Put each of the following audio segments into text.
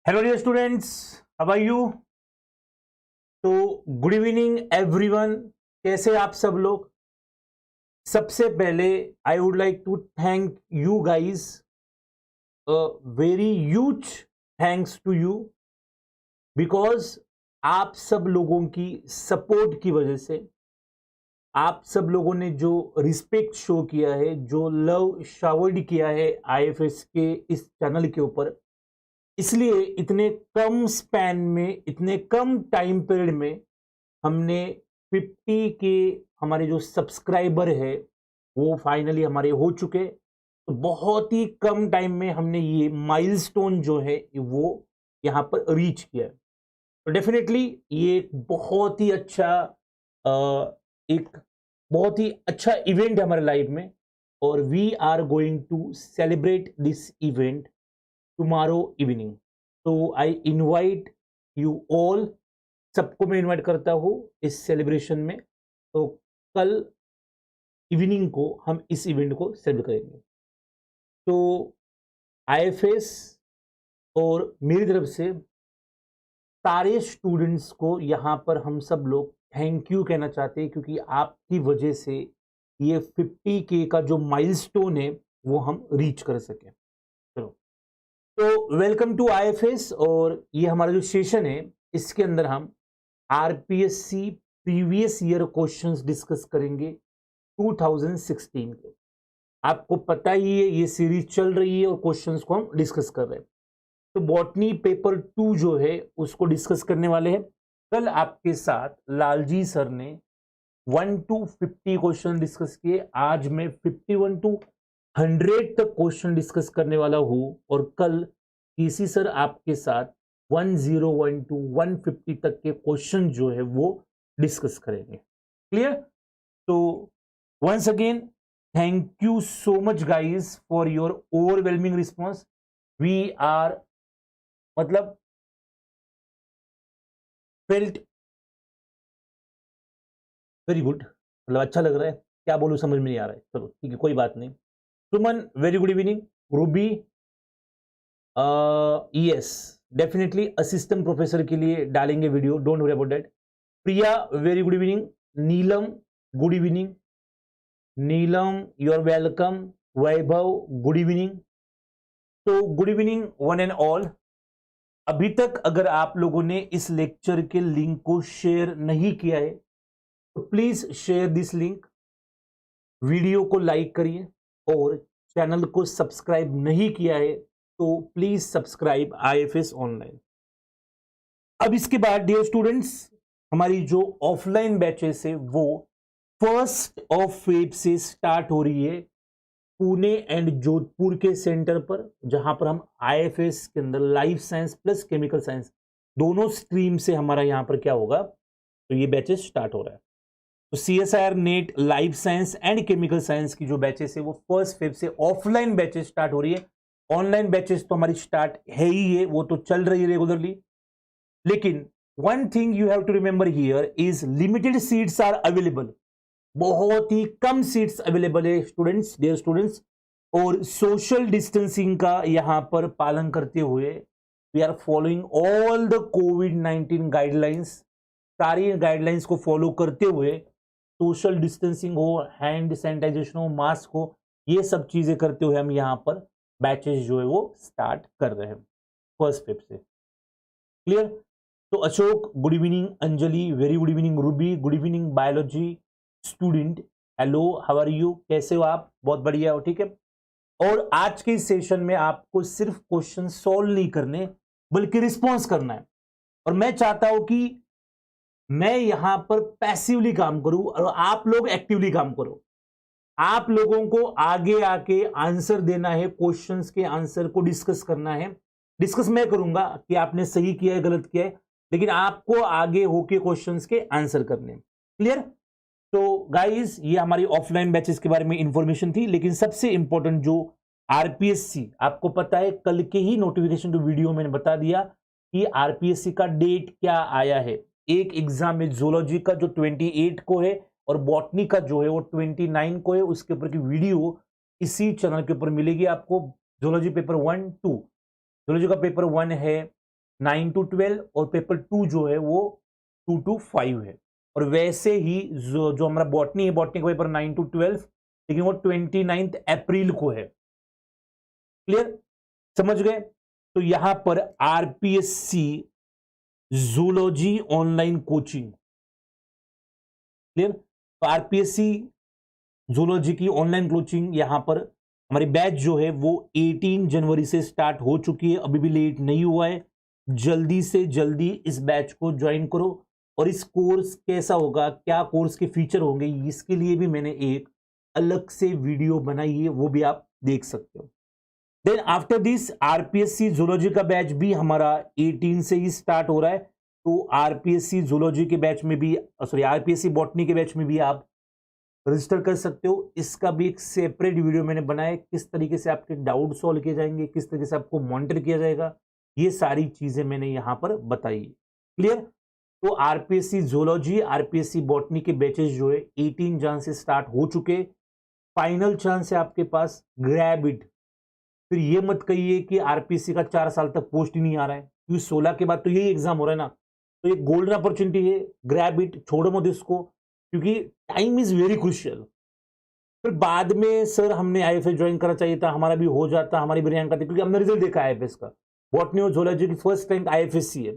Hello dear students, how are you? तो good evening everyone. कैसे आप सब लोग? सबसे पहले I would like to thank you guys, a very huge thanks to you, because आप सब लोगों की सपोर्ट की वजह से, आप सब लोगों ने जो रिस्पेक्ट शो किया है, जो लव शावर्ड किया है आईएफएस के इस चैनल के ऊपर, इसलिए इतने कम स्पैन में, इतने कम टाइम पीरियड में हमने 50 के हमारे जो सब्सक्राइबर है वो फाइनली हमारे हो चुके। तो बहुत ही कम टाइम में हमने ये माइलस्टोन जो है वो यहाँ पर रीच किया है। तो डेफिनेटली ये एक बहुत ही अच्छा इवेंट है हमारे लाइफ में, और we are going to celebrate this event tomorrow evening. तो आई इनवाइट यू ऑल, सबको मैं इनवाइट करता हूँ इस सेलिब्रेशन में। तो कल इवनिंग को हम इस इवेंट को सेलिब्रेट करेंगे। तो आईएफएस और मेरी तरफ से सारे स्टूडेंट्स को यहाँ पर हम सब लोग थैंक यू कहना चाहते हैं, क्योंकि आपकी वजह से ये 50K का जो माइलस्टोन है वो हम रीच कर सके। चलो, तो वेलकम टू आईएफएस। और ये हमारा जो सेशन है इसके अंदर हम RPSC previous year questions discuss करेंगे 2016 के। आपको पता ही है ये सीरीज चल रही है और क्वेश्चंस को हम डिस्कस कर रहे हैं। तो बॉटनी पेपर 2 जो है उसको डिस्कस करने वाले हैं। कल आपके साथ लालजी सर ने 1 to 50 क्वेश्चन डिस्कस किए। आज मैं 51 to 100 तक क्वेश्चन डिस्कस करने वाला हूं, और कल केसी सर आपके साथ 101 to 150 तक के क्वेश्चन जो है वो डिस्कस करेंगे। क्लियर? तो once again thank you so much guys for your overwhelming response. We are मतलब फेल्ट वेरी गुड, मतलब अच्छा लग रहा है। क्या बोलूं समझ में नहीं आ रहा है। चलो ठीक है, कोई बात नहीं। Suman very good evening. Ruby yes, definitely assistant professor के लिए डालेंगे video, don't worry about that. Priya very good evening. Neelam good evening. Neelam you are welcome. Vaibhav good evening. तो good evening one and all. अभी तक अगर आप लोगों ने इस लेक्चर के लिंक को शेयर नहीं किया है तो please share this link, video को लाइक करिए, और चैनल को सब्सक्राइब नहीं किया है तो प्लीज सब्सक्राइब आईएफएस ऑनलाइन। अब इसके बाद डियर स्टूडेंट्स, हमारी जो ऑफलाइन बैचेस है वो 1 फेब से स्टार्ट हो रही है पुणे एंड जोधपुर के सेंटर पर, जहां पर हम आईएफएस के अंदर life science plus chemical science दोनों स्ट्रीम से हमारा यहां पर क्या होगा, तो ये बैचेस स्टार्ट हो रहा है। तो CSIR net life science and chemical science की जो बैचेस है वो 1 फेब से ऑफलाइन बैचेस स्टार्ट हो रही है। ऑनलाइन बैचेस तो हमारी स्टार्ट है ही है, वो तो चल रही है रेगुलरली। लेकिन one thing you have to remember here is limited seats are available. बहुत ही कम सीट्स अवेलेबल है स्टूडेंट्स, डियर स्टूडेंट्स। और सोशल डिस्टेंसिंग का यहां पर पालन करते हुए we are following all the कोविड-19 गाइडलाइंस। सारी गाइडलाइंस को फॉलो करते हुए सोशल डिस्टेंसिंग हो, हैंड सैनिटाइजेशन हो, मास्क हो, ये सब चीजें करते हुए हम यहाँ पर बैचेस जो है वो स्टार्ट कर रहे हैं 1 फेब से। क्लियर? तो Ashok good evening. Anjali very good evening. Ruby good evening. Biology student hello, how are you? कैसे हो आप? बहुत बढ़िया हो, ठीक है। और आज के इस सेशन में आपको सिर्फ क्वेश्चन सॉल्व नहीं करने बल्कि रिस्पॉन्स करना है। और मैं चाहता हूं कि मैं यहां पर पैसिवली काम करूं और आप लोग एक्टिवली काम करो। आप लोगों को आगे आके आंसर देना है, क्वेश्चंस के आंसर को डिस्कस करना है। डिस्कस मैं करूंगा कि आपने सही किया है गलत किया है, लेकिन आपको आगे होके क्वेश्चंस के आंसर करने। क्लियर? तो गाइस, ये हमारी ऑफलाइन बैचेस के बारे में इंफॉर्मेशन थी। लेकिन सबसे इंपॉर्टेंट जो आरपीएससी, आपको पता है कल के ही नोटिफिकेशन टू वीडियो मैंने बता दिया कि आरपीएससी का डेट क्या आया है। एक एग्जाम में जूलॉजी का जो 28 को है और बॉटनी का जो है वो 29 को है। उसके ऊपर की वीडियो इसी चैनल के ऊपर मिलेगी आपको। जूलॉजी पेपर 1 2, जूलॉजी का पेपर 1 है 9 to 12 और पेपर 2 जो है वो 2 to 5 है। और वैसे ही जो हमारा बॉटनी है, बॉटनी का पेपर 9 to 12, लेकिन वो 29 अप्रैल को है। क्लियर, समझ गए? तो यहां पर RPSC zoology online coaching, clear. तो आरपीएससी जूलॉजी की ऑनलाइन कोचिंग यहां पर हमारी बैच जो है वो 18 जनवरी से स्टार्ट हो चुकी है, अभी भी लेट नहीं हुआ है। जल्दी से जल्दी इस बैच को ज्वाइन करो। और इस कोर्स कैसा होगा, क्या कोर्स के फीचर होंगे, इसके लिए भी मैंने एक अलग से वीडियो बनाई है, वो भी आप देख सकते हो। Then after this RPSC zoology का बैच भी हमारा 18 से ही स्टार्ट हो रहा है। तो आरपीएससी जूलॉजी के बैच में भी, सॉरी, आरपीएससी बॉटनी के बैच में भी आप रजिस्टर कर सकते हो। इसका भी एक सेपरेट वीडियो मैंने बनाया है, किस तरीके से आपके डाउट सॉल्व किए जाएंगे, किस तरीके से आपको मॉनिटर किया जाएगा, ये सारी चीजें मैंने यहां पर बताई। क्लियर? तो आरपीएससी जूलॉजी, आरपीएससी बॉटनी के बैचेस जो है 18 जन से स्टार्ट हो चुके। फाइनल चांस है आपके पास, ग्रैब इट। फिर ये मत कहिए कि आरपीएससी का 4 साल तक पोस्ट ही नहीं आ रहा है, क्योंकि 16 के बाद तो यही एग्जाम हो रहा है ना। तो ये गोल्डन अपॉर्चुनिटी है, ग्रैब इट, छोड़ो मत इसको, क्योंकि टाइम इज वेरी क्रुशियल। फिर बाद में सर हमने आईएफएस ज्वाइन करना चाहिए था, हमारा भी हो जाता, हमारी भी रैंक आती, क्योंकि हमने रिजल्ट देखा है आईएफएस का। बॉटनी और जूलॉजी की फर्स्ट रैंक आईएफएससी है।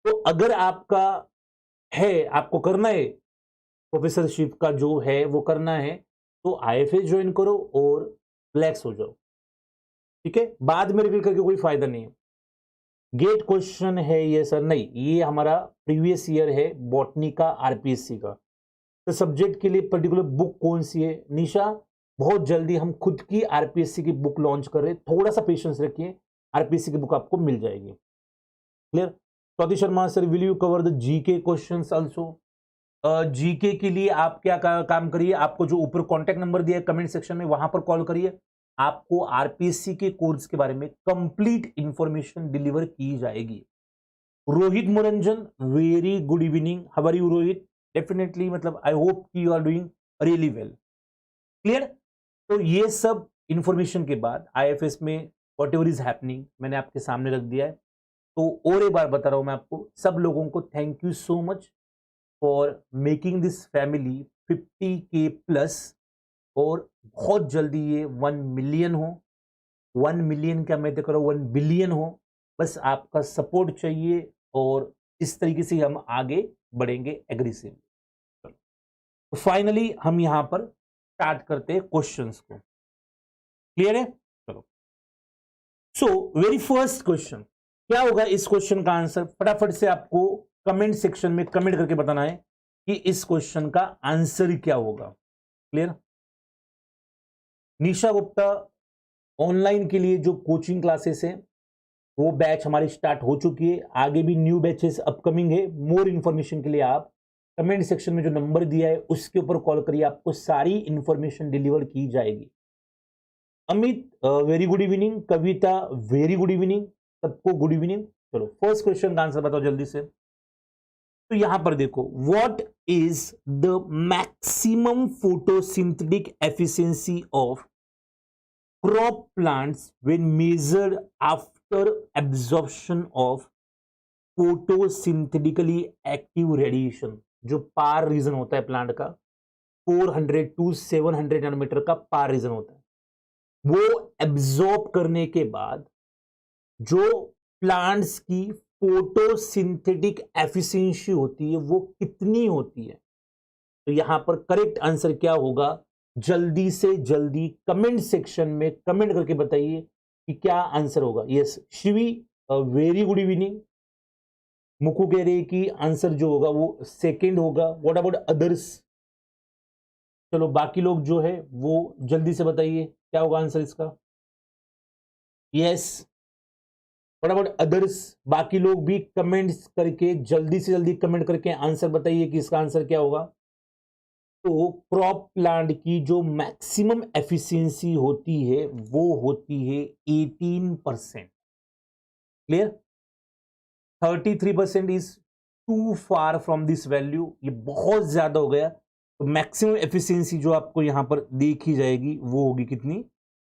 तो अगर आपका है, आपको करना है प्रोफेसरशिप का जो है वो करना है, तो आईएफएस ज्वाइन करो और रिलैक्स हो जाओ। ठीक है, बाद में रिवील करके कोई फायदा नहीं है। गेट क्वेश्चन है ये सर? नहीं, ये हमारा प्रीवियस ईयर है बॉटनी का, आरपीएससी का। तो सब्जेक्ट के लिए पर्टिकुलर बुक कौन सी है निशा? बहुत जल्दी हम खुद की आरपीएससी की बुक लॉन्च कर रहे हैं, थोड़ा सा पेशेंस रखिए, आरपीएससी की बुक आपको मिल जाएगी। Clear? Swati Sharma sir, will you cover the GK questions also? GK के लिए आप क्या काम करिए, आपको जो ऊपर कॉन्टैक्ट नंबर दिया है कमेंट सेक्शन में, वहां पर कॉल करिए। आपको आरपीएससी के कोर्स के बारे में कंप्लीट इंफॉर्मेशन डिलीवर की जाएगी। Rohit Muranjan, very good evening, how are you Rohit? Definitely, मतलब आई होप कि you are doing really well. Clear? तो ये सब इंफॉर्मेशन के बाद आईएफएस में वॉट एवर इज हैपनिंग मैंने आपके सामने रख दिया है। तो और एक बार बता रहा हूं मैं आपको, सब लोगों को thank you so much for making this family 50K plus. और बहुत जल्दी ये 1 मिलियन हो, 1 मिलियन क्या मैं तो करो 1 बिलियन हो। बस आपका सपोर्ट चाहिए, और इस तरीके से हम आगे बढ़ेंगे एग्रेसिव। तो फाइनली हम यहां पर स्टार्ट करते हैं क्वेश्चंस को। क्लियर है? चलो, सो वेरी फर्स्ट क्वेश्चन क्या होगा? इस क्वेश्चन का आंसर फटाफट से आपको कमेंट सेक्शन में कमेंट करके बताना है कि इस क्वेश्चन का आंसर क्या होगा। क्लियर? निशा गुप्ता, ऑनलाइन के लिए जो कोचिंग क्लासेस है वो बैच हमारी स्टार्ट हो चुकी है, आगे भी न्यू बैचेस अपकमिंग है। मोर इंफॉर्मेशन के लिए आप कमेंट सेक्शन में जो नंबर दिया है उसके ऊपर कॉल करिए, आपको सारी इंफॉर्मेशन डिलीवर की जाएगी। Amit, very good evening. Kavita, very good evening, सबको गुड इवनिंग। चलो, फर्स्ट क्वेश्चन का आंसर बताओ जल्दी से। तो यहां पर देखो, what is the maximum photosynthetic efficiency of crop plants when measured after absorption of photosynthetically active radiation? जो पार रीजन होता है प्लांट का, 400 to 700 नैनोमीटर का पार रीजन होता है। वो एब्जॉर्ब करने के बाद जो प्लांट्स की फोटोसिंथेटिक एफिशिएंसी होती है वो कितनी होती है? तो यहां पर करेक्ट आंसर क्या होगा? जल्दी से जल्दी कमेंट सेक्शन में कमेंट करके बताइए कि क्या आंसर होगा। Yes Shivi, very good evening. Muku कह रहे हैं कि आंसर जो होगा वो सेकंड होगा। What about others? चलो, बाकी लोग जो है वो जल्दी से बताइए क्या होगा आंसर इसका। Yes, what about others? बाकी लोग भी कमेंट्स करके जल्दी से जल्दी कमेंट करके आंसर बताइए कि इसका आंसर क्या होगा। तो क्रॉप प्लांट की जो मैक्सिमम एफिशिएंसी होती है वो होती है 18%। Clear? 33% is too far from this value, ये बहुत ज्यादा हो गया। तो मैक्सिमम एफिशिएंसी जो आपको यहां पर देखी जाएगी वो होगी कितनी?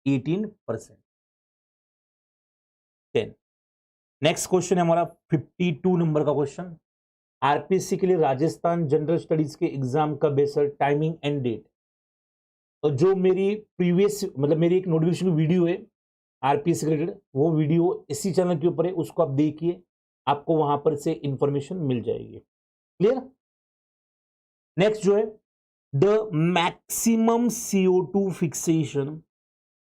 18%। 10। नेक्स्ट क्वेश्चन है हमारा 52 नंबर का क्वेश्चन। आरपीएससी के लिए राजस्थान जनरल स्टडीज के एग्जाम का बेसर टाइमिंग एंड डेट। तो जो मेरी प्रीवियस मतलब मेरी एक नोटिफिकेशन वीडियो है आरपीएससी रिलेटेड, वो वीडियो इसी चैनल के ऊपर है, उसको आप देखिए, आपको वहां पर से इंफॉर्मेशन मिल जाएगी। क्लियर। नेक्स्ट जो है, the maximum CO2 fixation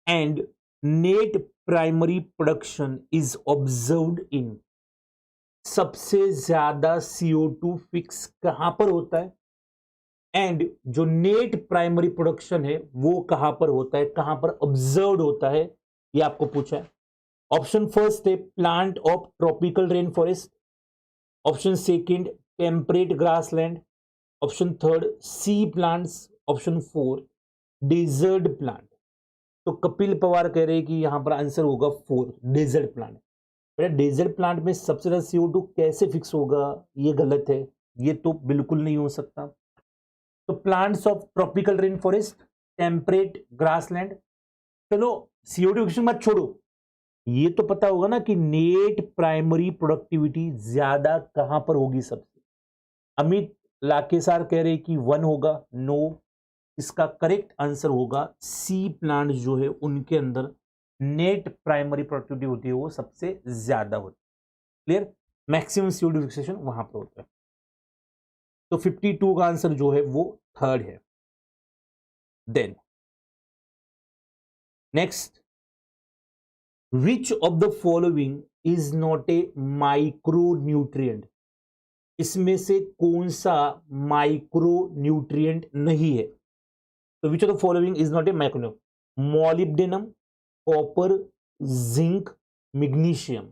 and net primary production is observed in. सबसे ज्यादा CO2 फिक्स कहां पर होता है एंड जो नेट प्राइमरी प्रोडक्शन है वो कहां पर होता है, कहां पर ऑब्जर्व्ड होता है, ये आपको पूछा है। ऑप्शन फर्स्ट है plant of tropical rain forest, option second temperate grassland, option third sea plants, option four desert plant. तो कपिल पवार कह रहे हैं कि यहां पर आंसर होगा फोर, डेजर्ट प्लांट। बेटा डेजर्ट प्लांट में सबसे ज्यादा CO2 कैसे फिक्स होगा, ये गलत है, ये तो बिल्कुल नहीं हो सकता। तो plants of tropical rain forest, temperate grassland. चलो CO2 फिक्सेशन मत छोड़ो, ये तो पता होगा ना कि नेट प्राइमरी प्रोडक्टिविटी ज्यादा कहां पर होगी सबसे। अमित लाकेसार कह रहे कि वन होगा, नो, इसका करेक्ट आंसर होगा सी प्लांट जो है उनके अंदर नेट प्राइमरी प्रोडक्टिविटी होती है वो सबसे ज्यादा होती है। क्लियर। मैक्सिमम CO2 फिक्सेशन वहां पर होता है। तो 52 का आंसर जो है वो थर्ड है। Then next, which of the following is not a micro nutrient. इसमें से कौन सा माइक्रो न्यूट्रिएंट नहीं है। तो which of the following is not a micro, molybdenum, copper, zinc, magnesium.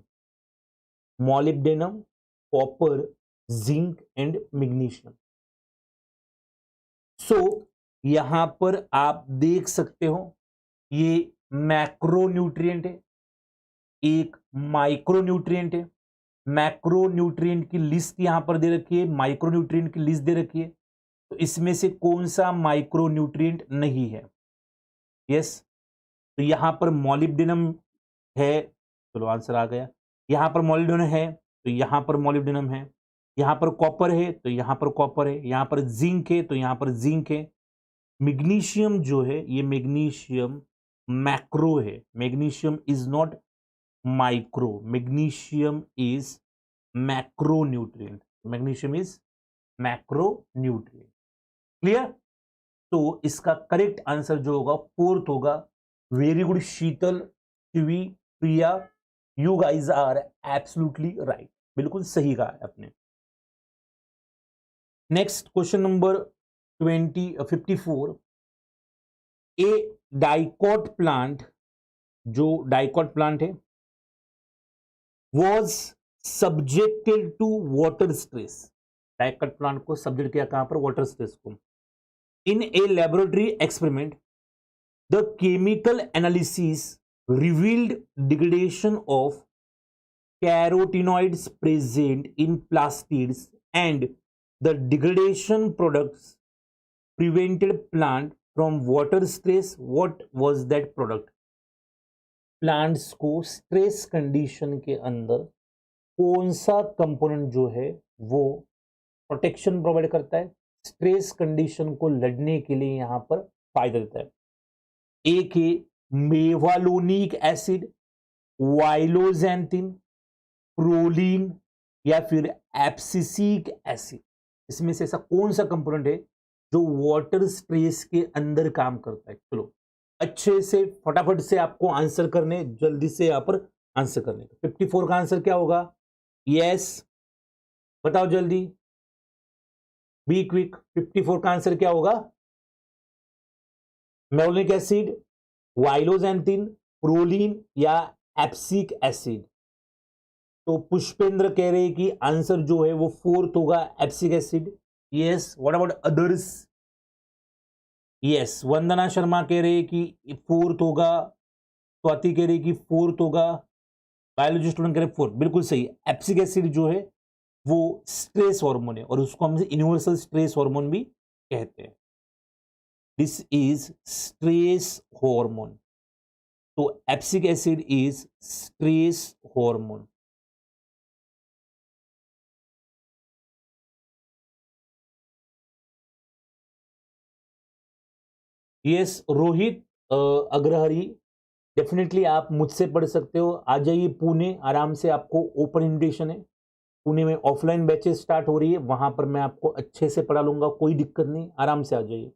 Molybdenum, copper, zinc and magnesium. So यहां पर आप देख सकते हो ये मैक्रो न्यूट्रिएंट है, एक माइक्रो न्यूट्रिएंट है। मैक्रो न्यूट्रिएंट की लिस्ट यहां पर दे रखी है, माइक्रो न्यूट्रिएंट की लिस्ट दे रखी है। तो इसमें से कौन सा माइक्रो न्यूट्रिएंट नहीं है। यस, तो यहां पर मॉलिब्डेनम है, चलो आंसर आ गया। यहां पर मॉलिब्डेनम है तो यहां पर मॉलिब्डेनम है, यहां पर कॉपर है तो यहां पर कॉपर है, यहां पर जिंक है तो यहां पर जिंक है। मैग्नीशियम जो है ये मैग्नीशियम मैक्रो है, magnesium is not micro, magnesium is macro nutrient, magnesium is macro nutrient. Clear. तो इसका करेक्ट आंसर जो होगा फोर्थ होगा। Very good Sheetal, Shivi, Priya, you guys are absolutely right, बिल्कुल सही कहा है आपने। Next question number 54, a dicot plant, जो डाइकॉट प्लांट है was subjected to water stress. Dicot plant को सब्जेक्ट किया कहां पर, वाटर स्ट्रेस को। इन a laboratory experiment the chemical analysis revealed degradation of carotenoids present in plastids and the degradation products prevented plant from water stress. What was that product? Plants को stress condition के अंदर कौन सा component जो है वो protection provide करता है, स्ट्रेस कंडीशन को लड़ने के लिए यहां पर फायदा देता है। एक है मेवालोनिक एसिड, वाइलोजेंथिन, प्रोलीन या फिर एब्सिसिक एसिड। इसमें से ऐसा कौन सा कंपोनेंट है जो वाटर स्ट्रेस के अंदर काम करता है। चलो अच्छे से फटाफट से आपको आंसर करने, जल्दी से यहां पर आंसर करने। 54 का आंसर क्या होगा, यस बताओ जल्दी, बी क्विक। 54 का आंसर क्या होगा, मेवालोनिक एसिड, वाइलोजेंथिन, प्रोलीन या एब्सिक एसिड। तो पुष्पेंद्र कह रहे हैं कि आंसर जो है वो फोर्थ होगा, abscisic acid. Yes, what about others. Yes, Vandana Sharma कह रहे हैं कि फोर्थ होगा, स्वाति कह रही है कि फोर्थ होगा, बायोलॉजी स्टूडेंट कह रहे हैं फोर्थ, बिल्कुल सही। एब्सिक एसिड जो है वो स्ट्रेस हार्मोन है और उसको हम यूनिवर्सल स्ट्रेस हार्मोन भी कहते हैं। This is stress hormone. तो abscisic acid is stress hormone. Yes Rohit Agrahari, definitely आप मुझसे पढ़ सकते हो। आ जाइए पुणे, आराम से, आपको ओपन इन्विटेशन है। पुणे में ऑफलाइन बैचेस स्टार्ट हो रही है, वहां पर मैं आपको अच्छे से पढ़ा लूंगा, कोई दिक्कत नहीं, आराम से आ जाइए।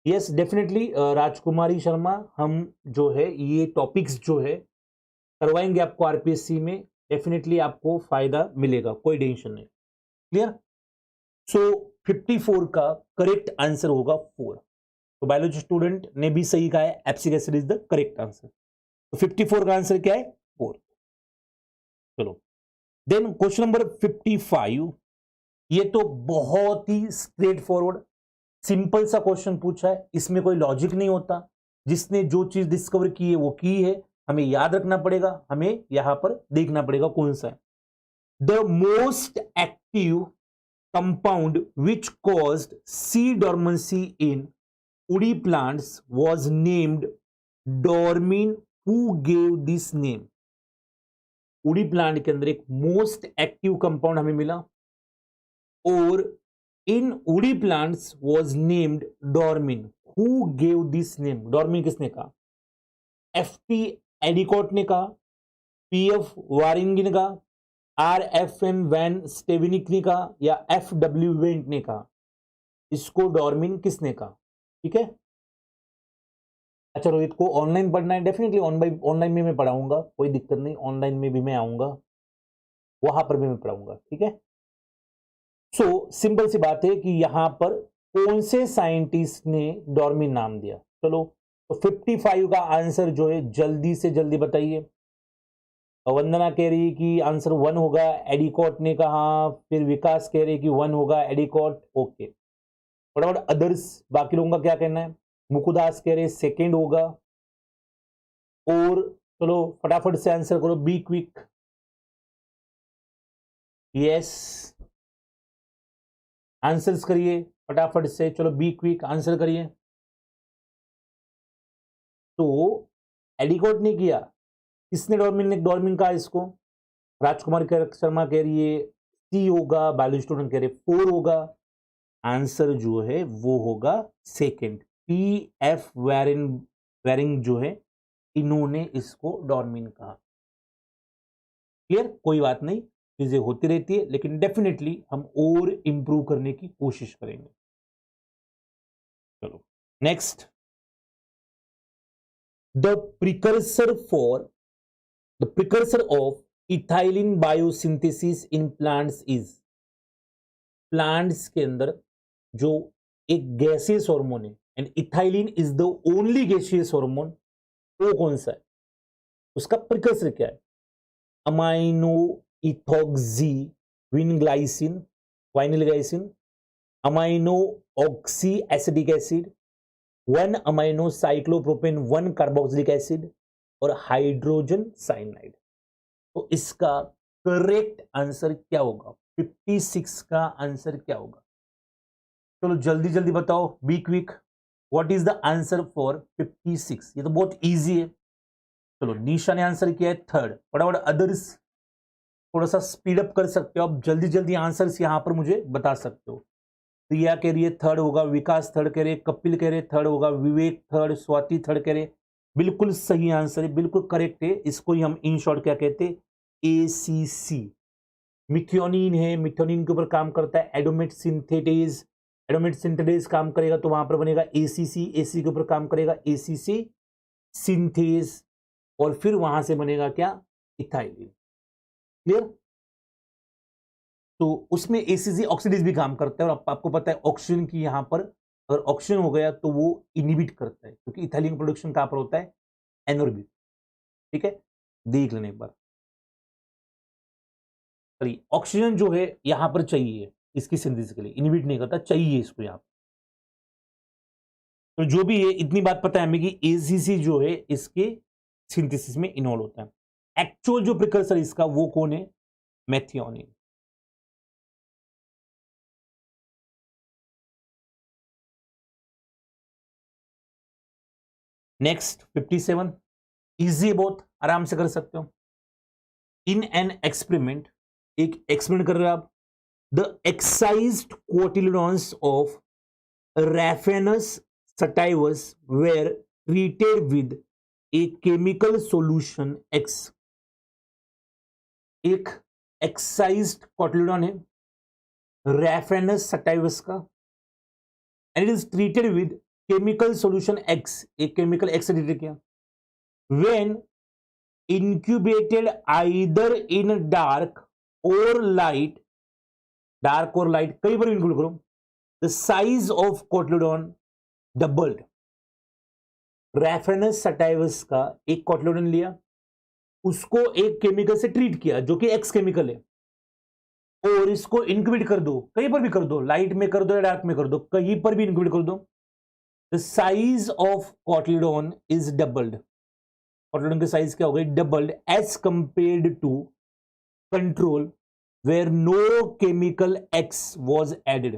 यस डेफिनेटली राजकुमारी शर्मा, हम जो है ये टॉपिक्स जो है करवाएंगे आपको आरपीएससी में, डेफिनेटली आपको फायदा मिलेगा, कोई टेंशन नहीं। क्लियर? सो 54 का करेक्ट आंसर होगा 4। तो बायोलॉजी स्टूडेंट ने भी सही कहा है, abscisic acid is the correct answer. तो 54 का आंसर क्या है? 4। चलो देन क्वेश्चन नंबर 55, ये तो बहुत ही स्ट्रेट फॉरवर्ड सिंपल सा क्वेश्चन पूछा है, इसमें कोई लॉजिक नहीं होता। जिसने जो चीज डिस्कवर की है वो की है, हमें याद रखना पड़ेगा, हमें यहां पर देखना पड़ेगा कौन सा है। The most active compound which caused seed dormancy in woody plants was named dormin, who gave this name? Woody plant के अंदर एक मोस्ट एक्टिव कंपाउंड हमें मिला और in woody plants was named dormin, who gave this name? Dormin किसने कहा? FT एडिकॉट ने कहा, पीएफ वारिंगी ने कहा, आरएफएम वैन स्टेविनिक ने कहा, या एफडब्ल्यू वेंट ने कहा? इसको डॉर्मिन किसने कहा? ठीक है। अच्छा रोहित को ऑनलाइन पढ़ना है, डेफिनेटली ऑनलाइन में मैं पढ़ाऊंगा, कोई दिक्कत नहीं, ऑनलाइन में भी मैं आऊंगा, वहां पर भी मैं पढ़ाऊंगा, ठीक है। सो सिंपल सी बात है कि यहां पर कौन से साइंटिस्ट ने डॉर्मिन नाम दिया? चलो तो 55 का आंसर जो है जल्दी से जल्दी बताइए। वंदना कह रही है कि आंसर 1 होगा, एडिकॉट ने कहा, फिर विकास कह रहे कि 1 होगा एडिकॉट, ओके। फटाफट अदर्स, बाकी लोगों का क्या कहना है? मुकुदास कह रहे सेकेंड होगा, और चलो फटाफट से आंसर करो, बी क्विक। यस आंसर्स करिए फटाफट से, चलो बी क्विक, आंसर करिए। तो एडिकॉट ने किया, किसने डॉर्मिन कहा इसको? राजकुमार शर्मा कह रही है सी होगा, बायोलॉजी स्टूडेंट कह रहे 4 होगा। आंसर जो है वो होगा सेकंड, पी एफ वेरिंग जो है, इन्होंने इसको डॉर्मिन कहा। क्लियर? कोई बात नहीं, चीजें होती रहती है, लेकिन डेफिनेटली हम और इंप्रूव करने की कोशिश करेंगे। चलो next, the precursor of ethylene biosynthesis in plants is? Plants के अंदर जो एक गैसियस हार्मोन है, and ethylene is the only gaseous hormone, वो कौन सा है? उसका प्रिकर्सर क्या है? Amino ethoxy vinylglycine, vinylglycine, amino oxy acidic acid, 1 amino cyclopropane 1 carboxylic acid, और हाइड्रोजन साइनाइड। तो इसका करेक्ट आंसर क्या होगा? 56 का आंसर क्या होगा? चलो जल्दी जल्दी बताओ, be quick, what is the answer for 56? ये तो बहुत इजी है। चलो निशा ने आंसर किया है थर्ड, फटाफट अदर्स थोड़ा सा स्पीड अप कर सकते हो आप, जल्दी जल्दी आंसर्स यहां पर मुझे बता सकते हो। प्रिया कह रही है थर्ड होगा, विकास थर्ड कह रहे, कपिल कह रहे थर्ड होगा, विवेक थर्ड, स्वाति थर्ड कह रहे। बिल्कुल सही आंसर है, बिल्कुल करेक्ट है। इसको ही हम इन शॉर्ट क्या कहते हैं? एसीसी। मिथियोनिन है, मिथियोनिन के ऊपर काम करता है एडोमेट सिंथेटेज, एडोमेट सिंथेटेज काम करेगा तो वहां पर बनेगा एसीसी, एसी के ऊपर काम करेगा एसीसी सिंथेज, और फिर वहां से बनेगा क्या? इथाइलिन। क्लियर? तो उसमें एसीसी ऑक्सीडेज भी काम करता है, और आपको पता है ऑक्सीजन की यहां पर अगर ऑक्सीजन हो गया तो वो इनिबिट करता है, क्योंकि इथाइलिन प्रोडक्शन कहां पर होता है? एनोर्बिट। ठीक है, देख लेने एक बार। ऑक्सीजन जो है यहां पर चाहिए इसकी सिंथेसिस के लिए, इनिबिट नहीं करता, चाहिए इसको यहां। तो जो भी है इतनी बात पता है हमें कि एसीसी जो है इसके सिंथेसिस में इन्वॉल्व होता है। एक्चुअल जो प्रिकर्सर इसका वो कौन है? मेथियोनिन। नेक्स्ट 57, इजी बहुत, आराम से कर सकते हो। इन एन एक्सपेरिमेंट, एक एक्सपेरिमेंट कर रहे हो आप, The excised cotyledons of Raphanus sativus were treated with a chemical solution X. एक excised cotyledon है Raphanus sativus का, and it is treated with chemical solution X. एक chemical X से treated किया. When incubated either in dark or light, dark और light कई बार include करो, the size of cotyledon doubled. Raphanus sativus का एक कोटलेडॉन लिया, उसको एक केमिकल से ट्रीट किया जो कि एक्स केमिकल है, और इसको इंक्यूबेट कर दो, कहीं पर भी कर दो, लाइट में कर दो या डार्क में कर दो, कहीं पर भी इंक्यूबेट कर दो, the size of cotyledon is doubled. Cotyledon की साइज क्या हो गई? Doubled as compared to control where no chemical X was added,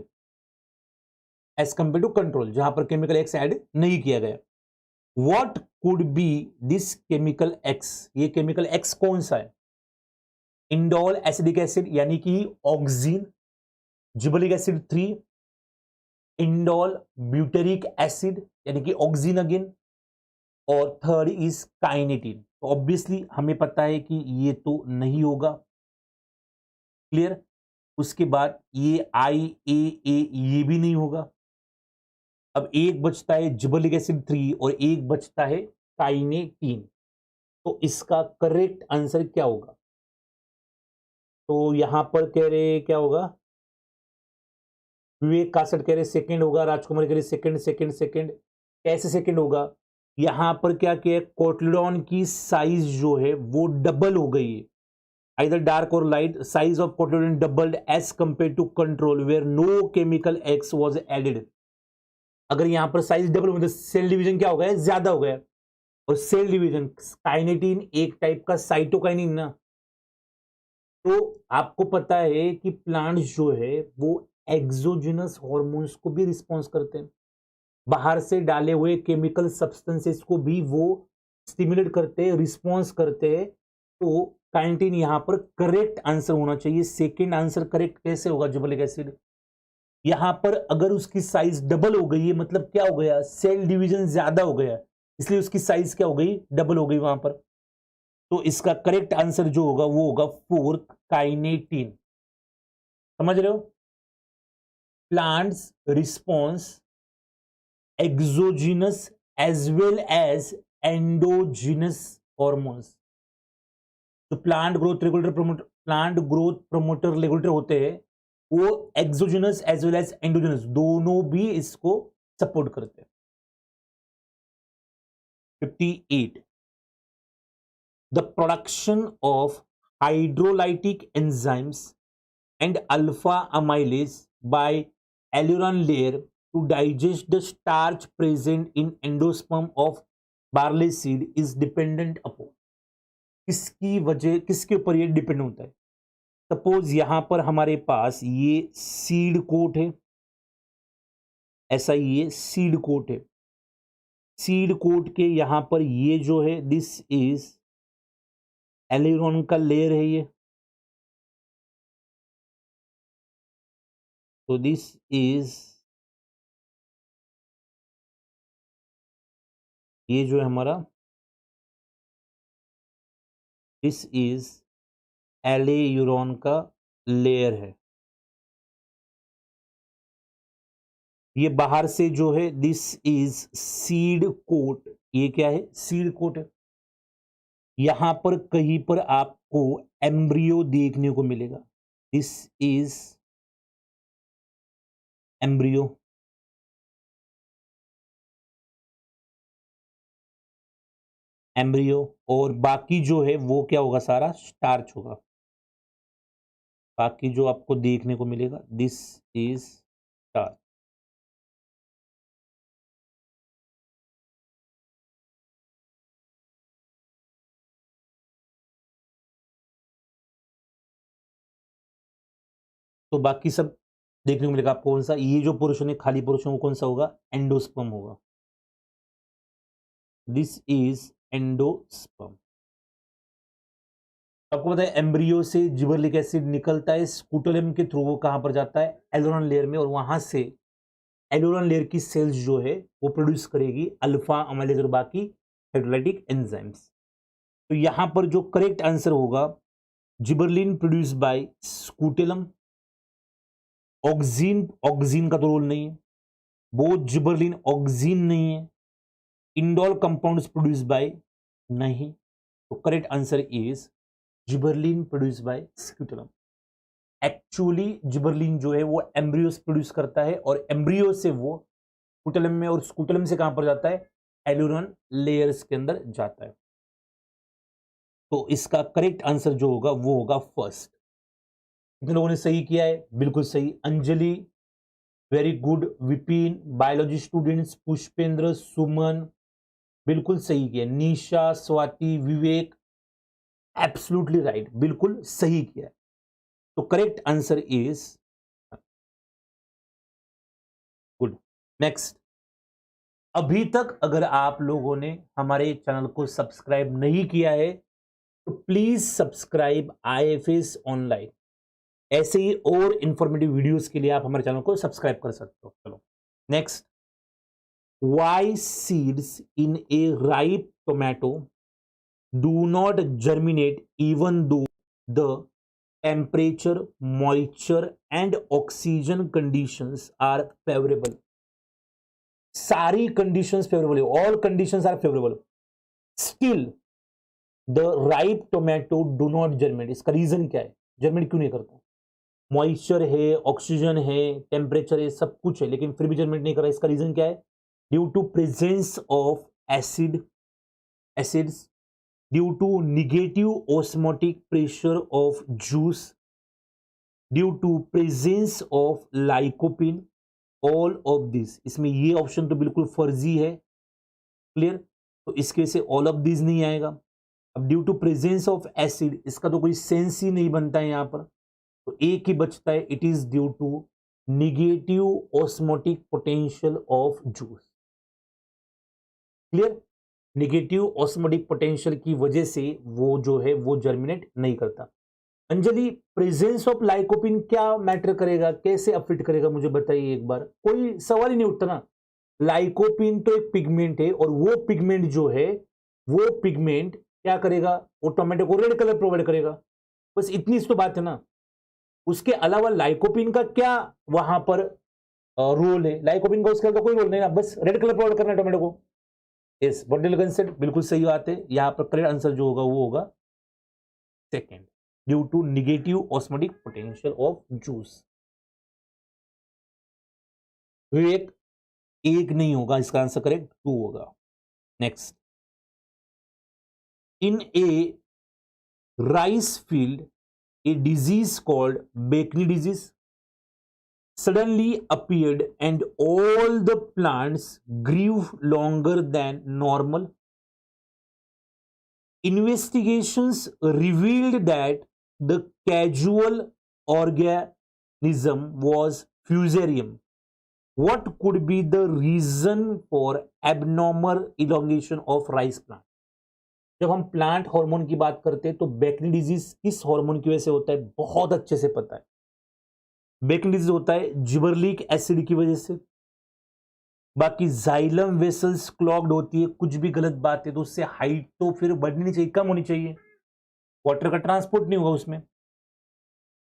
as compared to control जहां पर chemical X ऐड नहीं किया गया. What could be this chemical X? ये chemical X कौन सा है? इंडोल एसिडिक एसिड यानी कि oxygen, gibberellic acid 3, indole butyric acid यानी कि ऑक्सीन अगेन, और थर्ड इज काइनेटिन. तो ऑब्वियसली हमें पता है कि ये तो नहीं होगा. क्लियर? उसके बाद ये IAA ये भी नहीं होगा. अब एक बचता है जिबलिक एसिड 3 और एक बचता है काइनेटिन. तो इसका करेक्ट आंसर क्या होगा? तो यहां पर कह रहे क्या होगा? विवेक कासट कह रहे सेकंड होगा, राजकुमार कह रहे सेकंड सेकंड सेकंड. कैसे सेकंड होगा? यहां पर क्या किया, कोटलेडॉन की साइज जो है वो डबल हो गई है. Either dark or light, size of cotyledon doubled as compared to control where no chemical X was added. अगर यहां पर साइज डबल हो तो सेल डिवीजन क्या हो गया? ज्यादा हो गया. और सेल डिवीजन, काइनेटिन एक टाइप का साइटोकाइनिन ना. तो आपको पता है कि प्लांट्स जो है वो एक्सोजिनस हार्मोन्स को भी रिस्पॉन्स करते हैं, बाहर से डाले हुए केमिकल सब्सटेंसेस को भी वो स्टिमुलेट करते हैं, रिस्पॉन्स करते हैं. तो काइनेटिन यहां पर करेक्ट आंसर होना चाहिए. सेकंड आंसर करेक्ट कैसे होगा? Gibberellic acid. यहां पर अगर उसकी साइज डबल हो गई है मतलब क्या हो गया? सेल डिवीजन ज्यादा हो गया, इसलिए उसकी साइज क्या हो गई? डबल हो गई वहां पर. तो इसका करेक्ट आंसर जो होगा वो होगा फोर्थ, काइनेटिन. समझ रहे हो? Plants response exogenous as well as endogenous hormones. तो प्लांट ग्रोथ प्रमोटर रेगुलेटर होते हैं वो exogenous as well as endogenous दोनों भी इसको सपोर्ट करते हैं. 58. The production of hydrolytic enzymes and alpha amylase by aileron layer to digest the starch present in endosperm of barley seed is dependent upon. किसकी वजह, किसके ऊपर ये डिपेंड होता है? सपोज यहां पर हमारे पास ये सीड कोट है, ऐसा ये सीड कोट है. सीड कोट के यहां पर ये जो है दिस इज एलेरॉन का लेयर है ये. तो दिस इज, ये जो है हमारा, दिस इज एलेयूरॉन का लेयर है. ये बाहर से जो है दिस इज सीड कोट. ये क्या है? सीड कोट है. यहां पर कहीं पर आपको एम्ब्रियो देखने को मिलेगा. This is embryo. एम्ब्रियो. और बाकी जो है वो क्या होगा? सारा स्टार्च होगा. बाकी जो आपको देखने को मिलेगा दिस इज स्टार्च. तो बाकी सब देखने को मिलेगा आपको. कौन सा? ये जो पोर्शन है, खाली पोर्शन, वो कौन सा होगा? एंडोस्पर्म होगा. This is endosperm. आपको पता है एम्ब्रियो से जिबरलिक एसिड निकलता है स्कूटोलम के थ्रू, वो कहां पर जाता है एलोरन लेयर में, और वहां से एलोरन लेयर की सेल्स जो है वो प्रोड्यूस करेगी अल्फा अमाइलेज और बाकी हाइड्रोलाइटिक एंजाइम्स। तो यहां पर जो करेक्ट आंसर होगा gibberellin produce by scutellum. Oxygen, oxygen का तो रोल नहीं है, वो जिबरलिन ऑक्सीन नहीं है। इंडोल कंपाउंड्स प्रोड्यूस बाय, नहीं। तो correct answer is gibberellin produce by scutellum. Actually gibberellin जो है वो एम्ब्रियो से प्रोड्यूस करता है, और एम्ब्रियो से वो स्कूटेलम में, और स्कूटेलम से कहां पर जाता है एल्यूरन लेयर्स के अंदर जाता है। तो इसका करेक्ट आंसर जो होगा वो होगा फर्स्ट। कितने लोगों ने सही किया है? बिल्कुल सही। Anjali very good, Vipin biology students, Pushpendra, Suman बिल्कुल सही किया, निशा, स्वाति, विवेक एब्सोल्युटली राइट, बिल्कुल सही किया। तो correct answer is good. Next, अभी तक अगर आप लोगों ने हमारे चैनल को सब्सक्राइब नहीं किया है तो प्लीज सब्सक्राइब आईएफएस ऑनलाइन। ऐसे ही और इंफॉर्मेटिव वीडियोस के लिए आप हमारे चैनल को सब्सक्राइब कर सकते हो। चलो next, why seeds in A ripe tomato do not germinate even though the temperature, moisture and oxygen conditions are favorable? सारी conditions favorable है, all conditions are favorable, still the ripe tomato do not germinate। इसका reason क्या है? Germinate क्यों नहीं करता? Moisture है, oxygen है, टेम्परेचर है, सब कुछ है, लेकिन फिर भी जर्मिनेट नहीं कर रहा। इसका रीजन क्या है? Due to presence of acids, due to negative osmotic pressure of juice, due to presence of lycopene, all of this. इसमें ये ऑप्शन तो बिल्कुल फर्जी है, क्लियर? तो इसके से ऑल ऑफ दिस नहीं आएगा। अब due to presence of acid, इसका तो कोई सेंस ही नहीं बनता है यहां पर, तो एक ही बचता है, it is due to negative osmotic potential of juice. Clear? Negative osmotic potential की वजह से वो जो है वो जर्मिनेट नहीं करता। अंजलि, प्रेजेंस ऑफ लाइकोपिन क्या मैटर करेगा, कैसे अफेक्ट करेगा, मुझे बताइए एक बार। कोई सवाल ही नहीं उठता ना। लाइकोपिन तो एक पिगमेंट है, और वो पिगमेंट जो है वो पिगमेंट क्या करेगा? वो टोमेटो को रेड कलर प्रोवाइड करेगा। बस इतनी तो बात है ना। उसके अलावा लाइकोपिन का क्या वहां पर रोल है? लाइकोपिन का उसके अलावा कोई रोल नहीं ना, बस रेड कलर प्रोवाइड करना है टोमेटो को। यस, बॉटनिकल कंसेप्ट बिल्कुल सही बात है। यहां पर करेक्ट आंसर जो होगा वो होगा second, due to negative osmotic potential of juice. Vivek, एक नहीं होगा इसका आंसर, करेक्ट 2 होगा। Next, in a rice field a disease called Bakney disease suddenly appeared and all the plants grew longer than normal. Investigations revealed that the causal organism was Fusarium. What could be the reason for abnormal elongation of rice plant? जब हम plant hormone की बात करते हैं तो बेकनी disease किस hormone की वजह से होता है? बहुत अच्छे से पता है। बेकनी डिजीज होता है जिबरलिक एसिड की वजह से। बाकी जाइलम वेसल्स क्लॉग्ड होती है, कुछ भी गलत बात है तो उससे हाइट तो फिर बढ़नी नहीं चाहिए, कम होनी चाहिए, वाटर का ट्रांसपोर्ट नहीं होगा उसमें।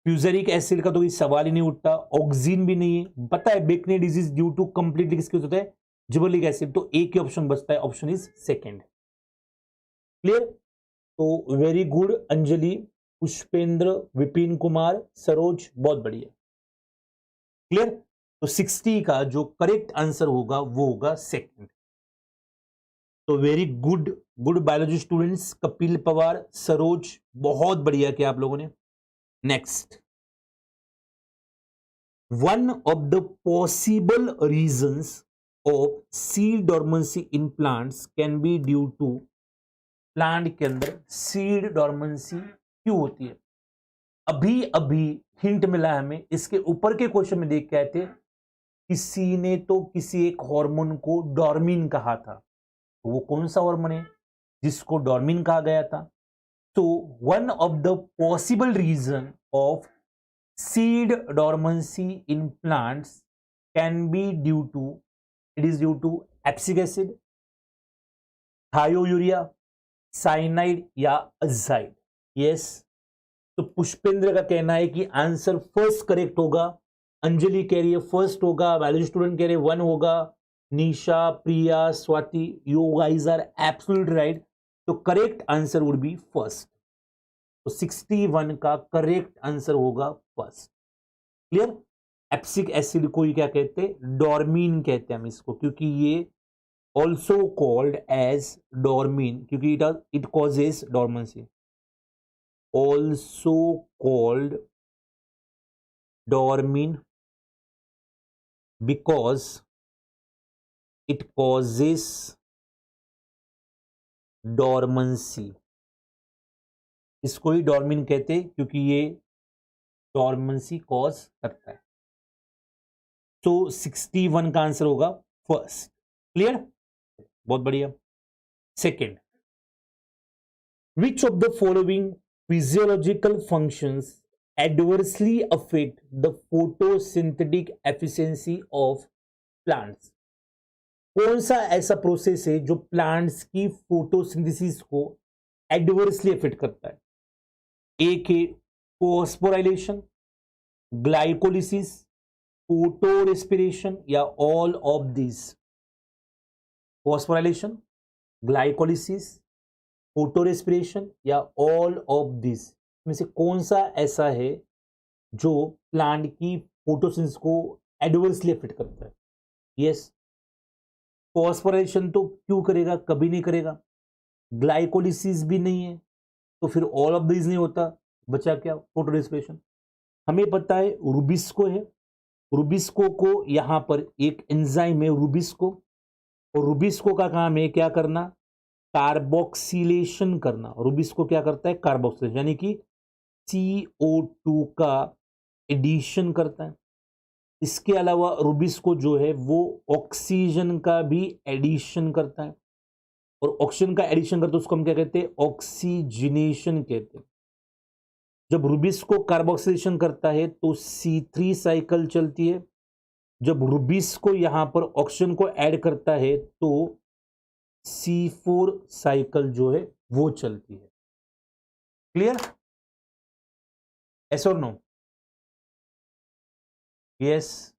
फ्यूजरिक एसिड का तो कोई सवाल ही नहीं उठता, ऑक्सीजन भी नहीं है। पता है बेकनी डिजीज ड्यू टू कंप्लीटली किसके होता है? जिबरलिक एसिड। तो एक ही ऑप्शन बचता है, ऑप्शन इज सेकेंड। क्लियर? तो वेरी गुड अंजलि, पुष्पेंद्र, विपिन कुमार, सरोज, बहुत बढ़िया। क्लियर? तो 60 का जो करेक्ट आंसर होगा वो होगा सेकंड। तो very good, good biology students, Kapil Pawar, Saroj, बहुत बढ़िया किया आप लोगों ने। Next, one of the possible reasons of seed dormancy in plants can be due to, plant के अंदर सीड डॉर्मेंसी क्यों होती है? अभी अभी हिंट मिला है हमें, इसके ऊपर के क्वेश्चन में देख के आए थे, किसी ने तो किसी एक हार्मोन को डॉर्मिन कहा था। तो वो कौन सा हार्मोन है जिसको डॉर्मिन कहा गया था? So one of the possible reason of seed dormancy in plants can be due to abscisic acid, thiourea, cyanide या अजाइड. यस, तो पुष्पेंद्र का कहना है कि आंसर फर्स्ट करेक्ट होगा. अंजलि कह रही है फर्स्ट होगा. बायोलॉजी स्टूडेंट कह रहे हैं 1 होगा. Nisha, Priya, Swati, you guys are absolutely right. तो correct answer would be first. तो 61 का करेक्ट आंसर होगा फर्स्ट. क्लियर. एप्सिक एसिड को ही क्या कहते हैं? डॉर्मीन कहते हैं हम इसको, क्योंकि ये ऑल्सो कॉल्ड एज डॉर्मीन, क्योंकि it causes dormancy. Also called dormin because it causes dormancy. इसको ही डॉर्मीन कहते हैं क्योंकि ये डॉर्मेंसी कॉज करता है. तो 61 का आंसर होगा फर्स्ट. क्लियर. बहुत बढ़िया. Second, which of the following physiological functions adversely affect the photosynthetic efficiency of plants? कौन सा ऐसा प्रोसेस है जो प्लांट्स की फोटोसिंथेसिस को एडवर्सली अफेक्ट करता है? एक है फोस्फोराइलेशन, ग्लाइकोलिसिस, फोटो रेस्पिरेशन या all of this. Phosphorylation, glycolysis, photo respiration या ऑल ऑफ दिस में से कौन सा ऐसा है जो प्लांट की फोटोसिंथेसिस को एडवर्सली अफेक्ट करता है? यस, फोस्फोराइलेशन तो क्यों करेगा, कभी नहीं करेगा. ग्लाइकोलिसिस भी नहीं है, तो फिर ऑल ऑफ दिस नहीं होता. बचा क्या? Photo respiration. हमें पता है रूबिस्को है. रूबिस्को को यहां पर एक एंजाइम है रूबिस्को, और रूबिस्को का काम है क्या करना? कार्बोक्सिलेशन करना. रूबिस्को क्या करता है? कार्बोक्सिलेशन, यानी कि CO2 का एडिशन करता है. इसके अलावा रूबिस्को जो है वो ऑक्सीजन का भी एडिशन करता है, और ऑक्सीजन का एडिशन करता है उसको हम क्या कहते हैं? ऑक्सीजनेशन कहते हैं. जब रूबिस्को कार्बोक्सिलेशन करता है तो C3 साइकिल चलती है. जब रूबिस्को यहां पर ऑक्सीजन को ऐड करता है तो C4 साइकिल जो है वो चलती है. क्लियर. यस और नो? यस.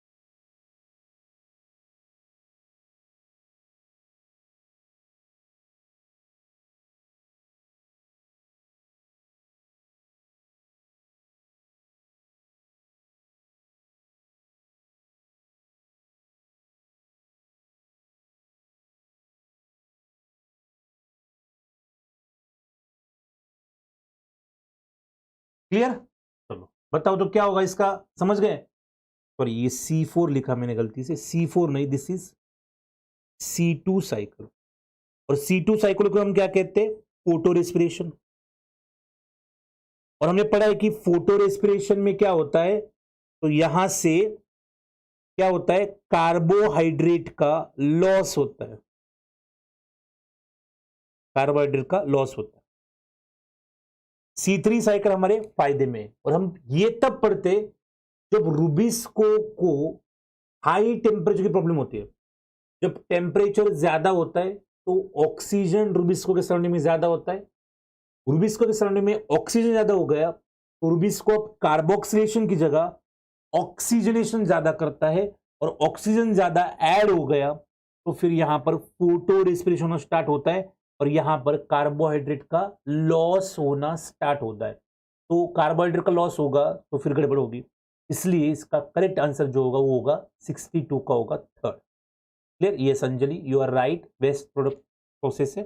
क्लियर. चलो बताओ तो क्या होगा इसका, समझ गए? सॉरी, ये C4 लिखा मैंने गलती से. C4 नहीं, दिस इज C2 साइकिल. और C2 साइकिल को हम क्या कहते हैं? Photo respiration. और हमने पढ़ा है कि फोटो रेस्पिरेशन में क्या होता है, तो यहां से क्या होता है? कार्बोहाइड्रेट का लॉस होता है. कार्बोहाइड्रेट का लॉस होता है. C3 साइकिल हमारे फायदे में. और हम ये तब पढ़ते जब रूबिस्को को हाई टेम्परेचर की प्रॉब्लम होती है. जब टेम्परेचर ज्यादा होता है तो ऑक्सीजन रूबिस्को के सराउंडिंग में ज्यादा होता है. रूबिस्को के सराउंडिंग में ऑक्सीजन ज्यादा हो गया तो रूबिस्को कार्बोक्सिलेशन की जगह ऑक्सीजनेशन ज्यादा करता है, और ऑक्सीजन ज्यादा ऐड हो गया तो फिर यहां पर फोटो रेस्पिरेशन होना स्टार्ट होता है, और यहां पर कार्बोहाइड्रेट का लॉस होना स्टार्ट होता है. तो कार्बोहाइड्रेट का लॉस होगा तो फिर गड़बड़ होगी. इसलिए इसका करेक्ट आंसर जो होगा वो होगा 62 का होगा third. Clear. Yes Anjali, you are right. Best product process है.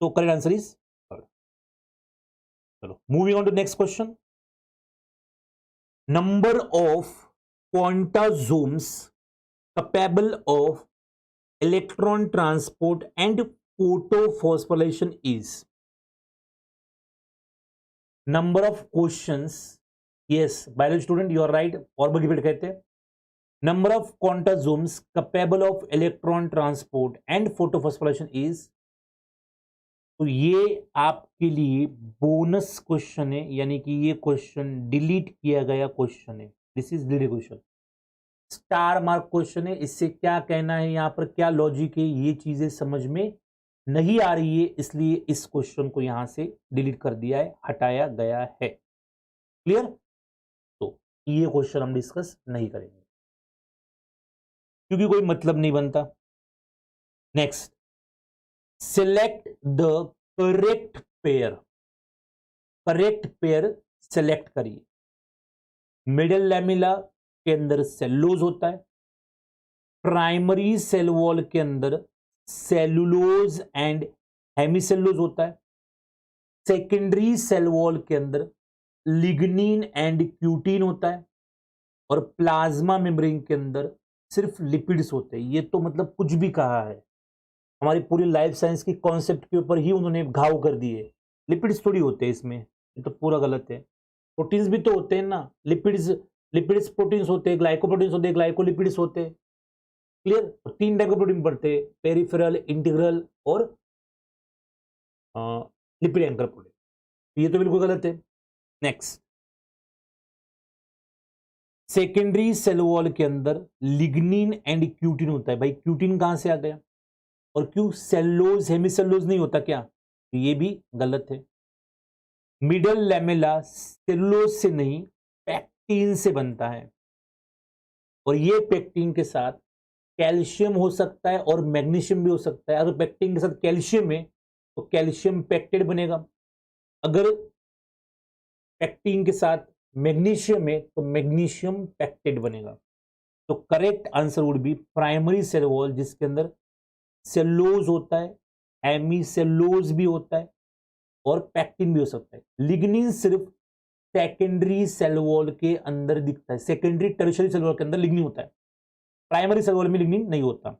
तो करेक्ट आंसर इज थर्ड. चलो moving on to next question. Number of quantasomes capable of electron transport and photophosphorylation is? Number of questions. Yes, biology student, you are right. और बगी कहते हैं number of quantasomes capable of electron transport and photophosphorylation is तो ये आपके लिए bonus question है, यानी कि ये क्वेश्चन डिलीट किया गया क्वेश्चन है। This is delete question, star mark question है। इससे क्या कहना है, यहाँ पर क्या लॉजिक है, ये चीजें समझ में नहीं आ रही है, इसलिए इस क्वेश्चन को यहां से डिलीट कर दिया है, हटाया गया है। क्लियर? तो ये क्वेश्चन हम डिस्कस नहीं करेंगे क्योंकि कोई मतलब नहीं बनता। Next, select the correct pair. Correct pair select करिए। मिडिल लैमेला के अंदर सेलुलोज होता है, प्राइमरी सेल वॉल के अंदर सेलुलोज एंड हेमिसेलुलोज होता है, सेकेंडरी सेल वॉल के अंदर लिग्निन एंड क्यूटीन होता है, और प्लाज्मा मेम्ब्रेन के अंदर सिर्फ लिपिड्स होते हैं। ये तो मतलब कुछ भी कहा है, हमारी पूरी लाइफ साइंस की कॉन्सेप्ट के ऊपर ही उन्होंने घाव कर दिए। लिपिड्स थोड़ी होते हैं इसमें, ये तो पूरा गलत है। प्रोटीन्स भी तो होते हैं ना, लिपिड्स लिपिड्स प्रोटीन्स होते हैं, ग्लाइकोप्रोटीन्स होते हैं, ग्लाइकोलिपिड्स होते हैं। क्लियर? 3 टाइप के प्रोटीन पड़ते हैं, पेरिफेरल, इंटीग्रल और लिपिड एंकर प्रोटीन। ये तो बिल्कुल गलत है। नेक्स्ट, सेकेंडरी सेल वॉल के अंदर लिग्निन एंड क्यूटीन होता है। भाई क्यूटीन कहां से आ गया? और क्यों सेलुलोज हेमिसेलुलोज नहीं होता क्या? तो ये भी गलत है। मिडल लैमेला सेलुलोज से नहीं, पैक्टीन से बनता है, और ये पैक्टीन के साथ कैल्शियम हो सकता है और मैग्नीशियम भी हो सकता है। अगर पैक्टीन के साथ कैल्शियम है तो कैल्शियम पैक्टेड बनेगा, अगर पैक्टीन के साथ मैग्नीशियम है तो मैग्नीशियम पैक्टेड बनेगा। तो correct answer would be primary cell wall, जिसके अंदर सेलुलोज होता है, हेमिसेलुलोज भी होता है और पैक्टिन भी हो सकता है। लिग्निन सिर्फ सेकेंडरी सेल वॉल के अंदर दिखता है, सेकेंडरी टर्शियरी सेल वॉल के अंदर लिग्निन होता है, प्राइमरी सेल वॉल में लिग्निन नहीं होता।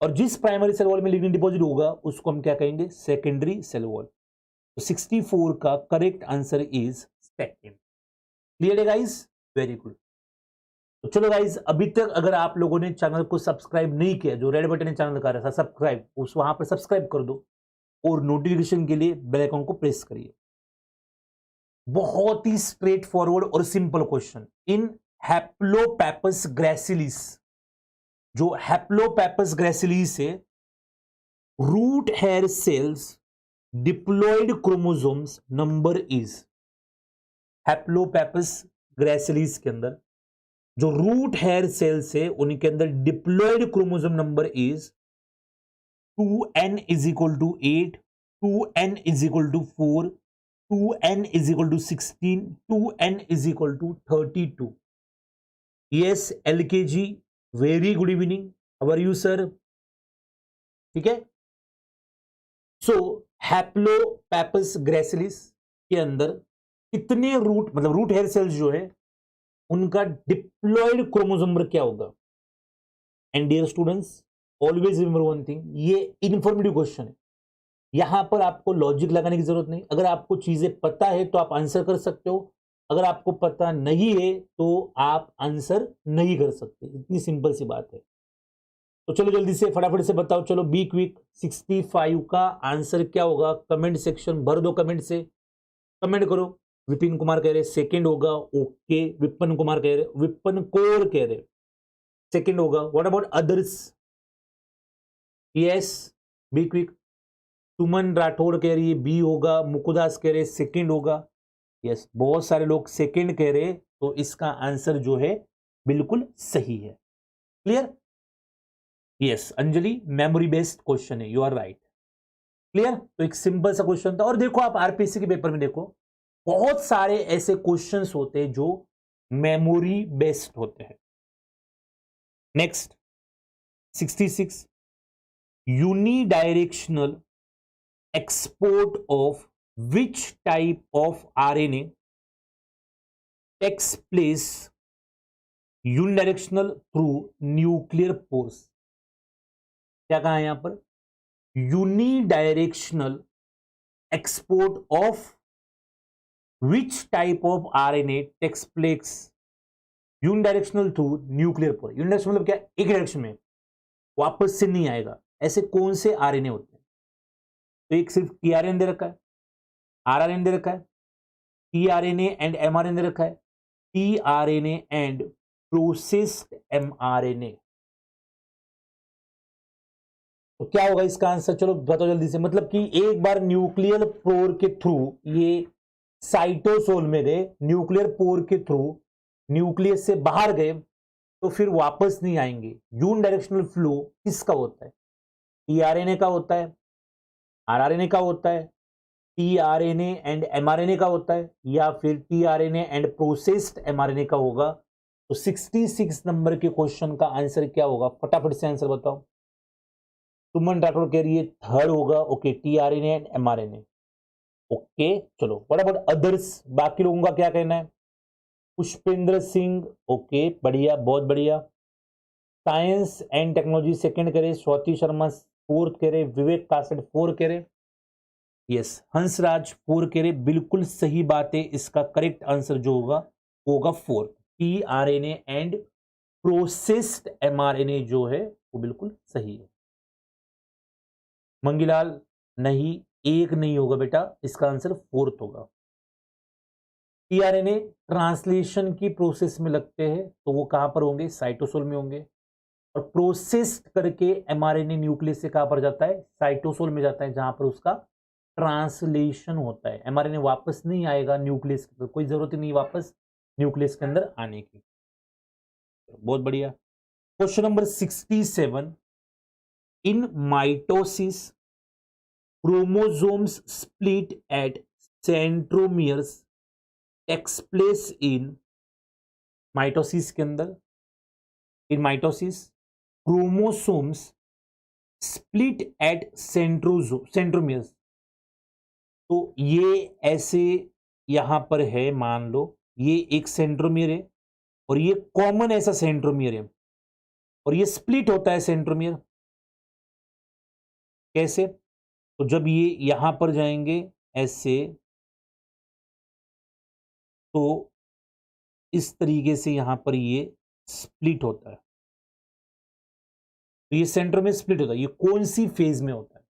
और जिस प्राइमरी सेल वॉल में लिग्निन डिपॉजिट होगा उसको हम क्या कहेंगे? Secondary cell wall. तो 64 का correct answer is second. Clear है गाइस? Very good. तो चलो गाइस, अभी तक अगर आप लोगों ने चैनल को सब्सक्राइब नहीं किया, जो रेड बटन है चैनल का रहा सब्सक्राइब, उस वहां पर सब्सक्राइब कर दो और नोटिफिकेशन के लिए बेल आइकन को प्रेस करिए। बहुत ही स्ट्रेट फॉरवर्ड और simple question. In Haplopappus gracilis, जो हैप्लोपैपस ग्रैसिलिस है, root hair cells diploid chromosomes number is. Haplopappus gracilis के अंदर जो रूट हेयर सेल्स है उनके अंदर diploid chromosome number is 2n is equal to 8, 2n is equal to 4, 2n is equal to 16, 2n is equal to 32. Yes, LKG, very good evening. How are you, sir? ठीक है। सो हैप्लोपैपस gracilis के अंदर कितने root, मतलब root hair sales जो है उनका diploid chromosome number क्या होगा? And dear students, always remember one thing, ये इन्फॉर्मेटिव क्वेश्चन है, यहां पर आपको लॉजिक लगाने की जरूरत नहीं। अगर आपको चीजें पता है तो आप आंसर कर सकते हो, अगर आपको पता नहीं है तो आप आंसर नहीं कर सकते। इतनी सिंपल सी बात है। तो चलो जल्दी से फटाफट से बताओ, चलो बी क्विक। 65 का आंसर क्या होगा? कमेंट सेक्शन भर दो, कमेंट से कमेंट करो। विपिन कुमार कह रहे सेकंड होगा, ओके। विपिन कुमार कह रहे, विपिन कौर कह रहे सेकंड होगा। What about others? Yes, be quick. Suman Rathore कह रही है बी होगा, मुकुदास कह रहे सेकंड होगा। यस, बहुत सारे लोग सेकंड कह रहे, तो इसका आंसर जो है बिल्कुल सही है। Clear? Yes Anjali, memory based question है, यू आर राइट। क्लियर? तो एक सिंपल सा क्वेश्चन था। और देखो आप आरपीएससी के पेपर में देखो, बहुत सारे ऐसे क्वेश्चंस होते हैं जो मेमोरी बेस्ड होते हैं। Next, 66, unidirectional export of which type of RNA takes place unidirectional through nuclear pores? क्या कहा है यहां पर? Unidirectional export of which type of RNA takes place unidirectional through nuclear pore? Unidirectional मतलब क्या? एक डायरेक्शन में, वापस से नहीं आएगा। ऐसे कौन से आरएनए होते हैं? तो एक सिर्फ टीआरएन दे रखा है, आरआरएन दे रखा है, टीआरएनए एंड एमआरएन दे रखा है, टीआरएनए एंड प्रोसेस्ड एमआरएनए। तो क्या होगा इसका आंसर, चलो बताओ जल्दी से। मतलब कि एक बार न्यूक्लियर पोर के थ्रू ये साइटोसोल में गए, न्यूक्लियर पोर के थ्रू न्यूक्लियस से बाहर गए, तो फिर वापस नहीं आएंगे। यून डायरेक्शनल फ्लो किसका होता है? टीआरएनए का होता है, आरआरएनए का होता है, टीआरएनए एंड एमआरएनए का होता है, या फिर टीआरएनए एंड प्रोसेस्ड एमआरएनए का होगा। तो 66 नंबर के क्वेश्चन का आंसर क्या होगा? फटाफट से आंसर बताओ। सुमन राठौड़ कह रही है थर्ड होगा। Okay, tRNA and mRNA. Okay, चलो व्हाट अबाउट अदर्स, बाकी लोगों का क्या कहना है? पुष्पेंद्र सिंह, ओके बढ़िया, बहुत बढ़िया। साइंस एंड टेक्नोलॉजी सेकंड करे स्वाति शर्मा, फोर्थ कह रहे विवेक कासट, फोर कह रहे यस, हंसराज फोर कह रहे बिल्कुल सही बात है। इसका करेक्ट आंसर जो होगा वो होगा fourth, tRNA and processed mRNA जो है वो बिल्कुल सही है। मंगीलाल नहीं, एक नहीं होगा बेटा, इसका आंसर फोर्थ होगा। टीआरएनए ट्रांसलेशन की प्रोसेस में लगते हैं, तो वो कहां पर होंगे? साइटोसोल में होंगे। और प्रोसेस्ड करके एमआरएनए न्यूक्लियस से कहां पर जाता है? साइटोसोल में जाता है, जहां पर उसका ट्रांसलेशन होता है। एमआरएनए वापस नहीं आएगा न्यूक्लियस के अंदर, कोई जरूरत ही नहीं वापस न्यूक्लियस के अंदर आने की। बहुत बढ़िया। Question number 67, in mitosis chromosomes split at centromeres takes place in mitosis के अंदर, in mitosis chromosomes split at centromeres. तो ये ऐसे यहां पर है, मान लो ये एक सेंट्रोमियर है और ये कॉमन ऐसा सेंट्रोमियर है, और ये स्प्लिट होता है सेंट्रोमियर। कैसे? तो जब ये यहां पर जाएंगे ऐसे, तो इस तरीके से यहां पर ये स्प्लिट होता है। तो ये सेंटर में स्प्लिट होता है, ये कौन सी फेज में होता है?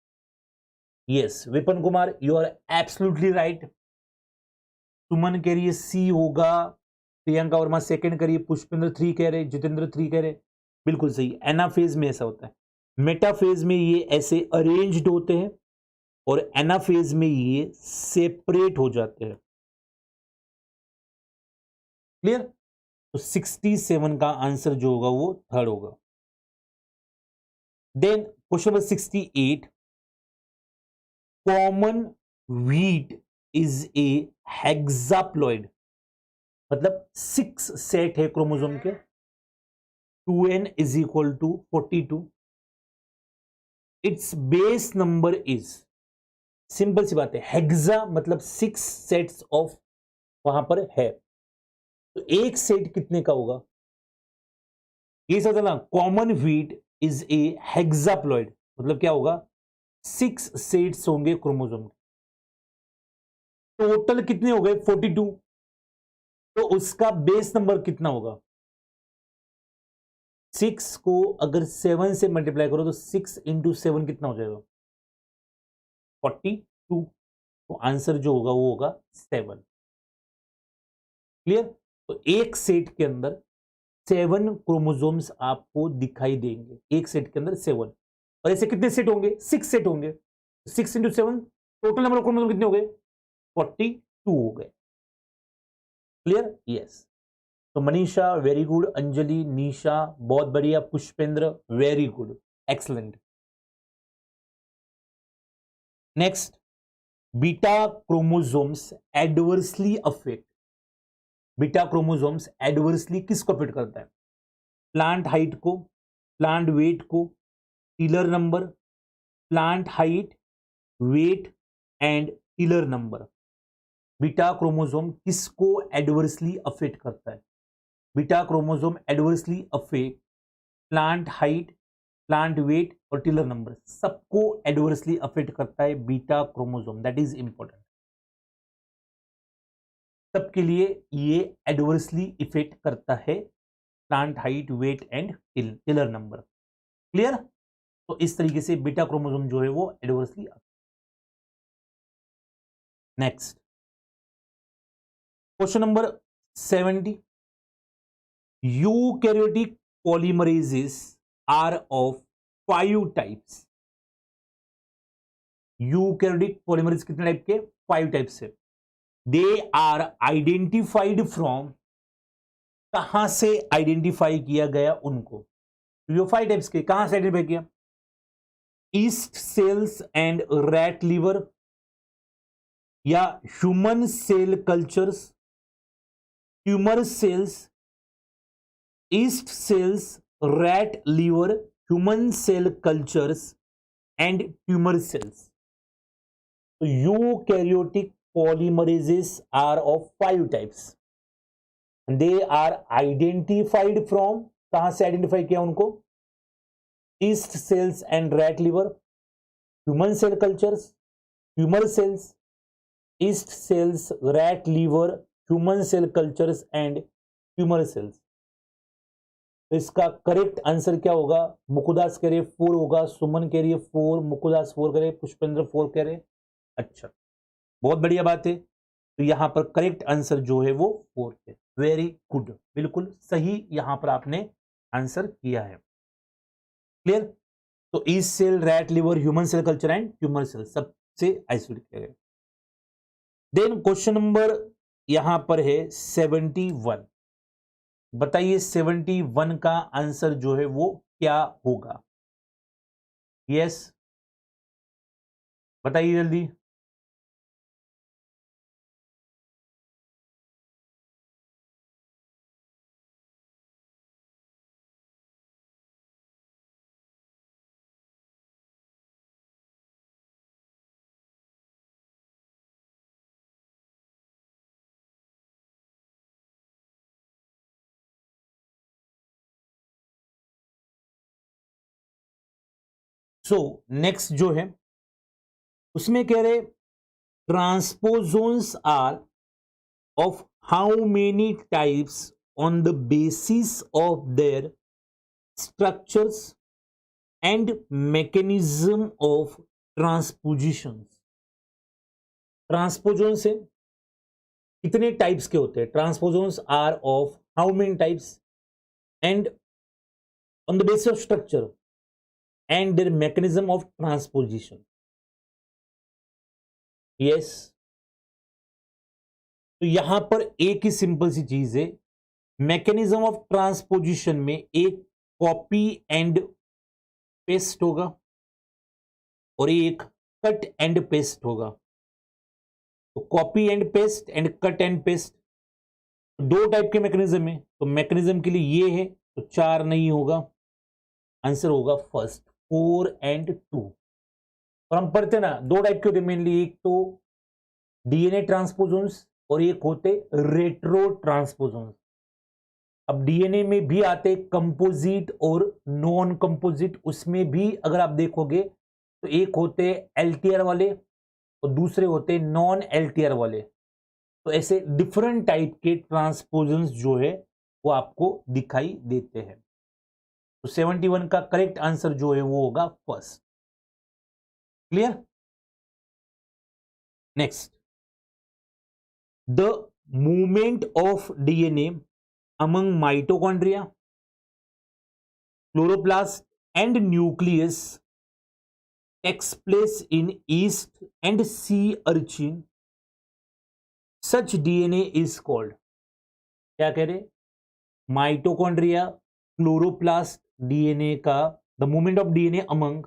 Yes, Vipin Kumar you are absolutely right. Suman कह रही है सी होगा, प्रियंका वर्मा सेकंड करिए, पुष्पेंद्र 3 कह रहे, जितेंद्र 3 कह रहे, बिल्कुल सही। एनाफेज में ऐसा होता है, मेटाफेज में ये ऐसे अरेंज्ड होते हैं, और एनाफेज में ये सेपरेट हो जाते हैं। क्लियर? तो 67 का आंसर जो होगा वो थर्ड होगा। Then question number 68, common wheat is a hexaploid, मतलब 6 सेट है क्रोमोसोम के, 2n is equal to 42। Its base number is, simple सी बात है, हेक्सा मतलब 6 सेट्स ऑफ वहां पर है, तो एक सेट कितने का होगा? ये समझ ना, common wheat is a hexaploid मतलब क्या होगा? 6 सेट्स होंगे क्रोमोसोम के, टोटल कितने हो गए? 42। तो उसका बेस नंबर कितना होगा? 6 को अगर 7 से मल्टीप्लाई करो तो 6 इंटू 7 कितना हो जाएगा? 42। तो आंसर जो होगा वो होगा 7। क्लियर? तो एक सेट के अंदर 7 क्रोमोसोम्स आपको दिखाई देंगे, एक सेट के अंदर 7। और ऐसे कितने सेट होंगे? 6 सेट होंगे। 6 into 7, total number of chromosome कितने हो गए? 42 हो गए। क्लियर? यस। तो मनीषा वेरी गुड, अंजलि, निशा बहुत बढ़िया, Pushpendra very good, excellent. Next, beta chromosomes adversely affect, beta chromosomes adversely किसको अफेक्ट करता है? प्लांट हाइट को, प्लांट वेट को, tiller number, plant height, weight and tiller number. Beta chromosome किसको एडवर्सली अफेक्ट करता है? Beta chromosome adversely affect plant height, plant wait और tiller number, सबको एडवर्सली अफेक्ट करता है beta chromosome. That is important, सबके लिए ये एडवर्सली इफेक्ट करता है plant height, weight and tiller number. Clear? तो इस तरीके से बीटा क्रोमोसोम जो है वो adversely next question number 70, eukaryotic polymerases are of 5 types. Eukaryotic polymerase कितने टाइप के? 5 टाइप से। दे आर आइडेंटिफाइड फ्रॉम, कहां से आइडेंटिफाई किया गया उनको? ये 5 टाइप्स के कहां से आइडेंटिफाई किया? Yeast cells and rat liver, या human cell cultures, tumour cells, yeast cells, rat liver, human cell cultures and tumour cells. तो eukaryotic polymerases are of 5 types. They are identified from, कहां से identify किया उनको? Yeast cells and rat liver, human cell cultures, tumour cells, yeast cells, rat liver, human cell cultures and tumour cells. तो इसका correct answer क्या होगा? मुकुदास कह रहे 4 होगा, सुमन कह रही है 4, मुकुदास 4 कह रहे, पुष्पेंद्र 4 कह रहे। अच्छा, बहुत बढ़िया बात है। तो यहां पर करेक्ट आंसर जो है वो 4 है। वेरी गुड, बिल्कुल सही यहां पर आपने आंसर किया है। क्लियर? तो yeast cell, rat liver, human cell culture and tumour cell सबसे आइसोलेट किया गया। देन क्वेश्चन नंबर यहां पर है 71। बताइए 71 का आंसर जो है वो क्या होगा? यस, बताइए जल्दी। सो नेक्स्ट जो है उसमें कह रहे transposons are of how many types on the basis of their structures and mechanism of transpositions। Transposon से कितने टाइप्स के होते हैं? Transposons are of how many types and on the basis of structure and their mechanism of transposition. Yes, तो यहां पर एक ही simple सी चीज है, मैकेनिज्म ऑफ ट्रांसपोजिशन में एक कॉपी एंड पेस्ट होगा और एक कट एंड पेस्ट होगा। तो copy and paste and cut and paste 2 type के मैकेनिज्म है। तो मैकेनिज्म के लिए ये है, तो 4 नहीं होगा, आंसर होगा फर्स्ट 4 एंड 2। और हम पढ़ते ना 2 टाइप के होते मेनली, एक तो डीएनए ट्रांसपोजोन्स और एक होते रेट्रो ट्रांसपोजोन्स। अब डीएनए में भी आते कंपोजिट और नॉन कंपोजिट। उसमें भी अगर आप देखोगे तो एक होते एलटीआर वाले और दूसरे होते नॉन एलटीआर वाले। तो ऐसे डिफरेंट टाइप के ट्रांसपोजन्स जो है वो आपको दिखाई देते हैं। तो 71 का करेक्ट आंसर जो है वो होगा first. Clear? Next, the movement of DNA among mitochondria, chloroplast and nucleus takes place in yeast and sea urchin. Such DNA is called, क्या कह रहे? माइटोकॉन्ड्रिया, क्लोरोप्लास्ट, डीएनए का the movement of DNA among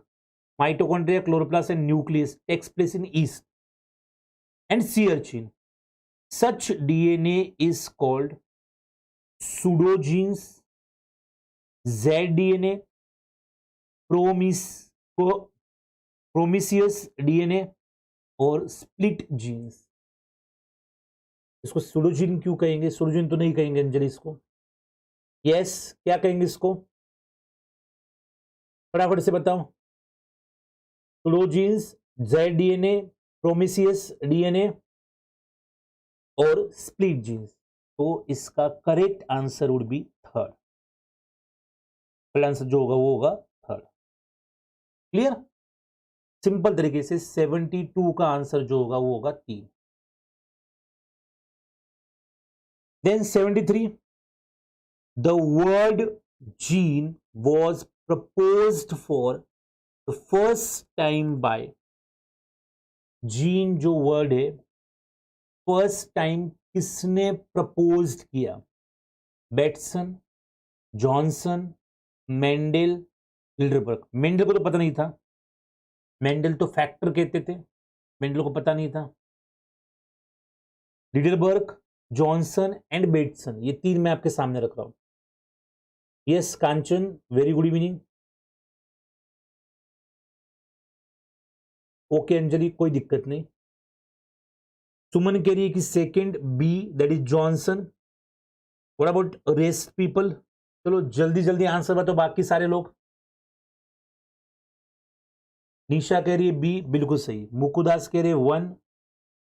mitochondria, chloroplast and nucleus takes place in yeast and sea urchin. Such DNA is called pseudogenes, ZDNA, promiscuous DNA और split genes. इसको pseudogene क्यों कहेंगे? सुडोजीन तो नहीं कहेंगे अंजलि इसको। यस, क्या कहेंगे इसको? फटाफट से बताओ। सुडोजीन्स, ZDNA, प्रोमिसियस डीएनए और स्प्लिट जीन्स। तो इसका correct answer would B third. Answer जो होगा वो होगा थर्ड। क्लियर? सिंपल तरीके से 72 का आंसर जो होगा वो होगा 3। Then 73, the word gene was proposed for the first time by, gene जो वर्ड है फर्स्ट टाइम किसने प्रपोज किया? Bateson, Johnson, Mendel, Hilderberg. Mendel को तो पता नहीं था, मेंडल तो फैक्टर कहते थे, मेंडल को पता नहीं था। हिल्डरबर्ग, जॉनसन एंड बेटसन, ये तीन मैं आपके सामने रख रहा हूं। Yes Kanchan, very good evening. Okay Anjali, कोई दिक्कत नहीं। सुमन कह रही है कि second B, that is Johnson. What about rest people? चलो जल्दी जल्दी आंसर बताओ बाकी सारे लोग। निशा कह रही है बी, बिल्कुल सही। मुकुदास कह रहे 1,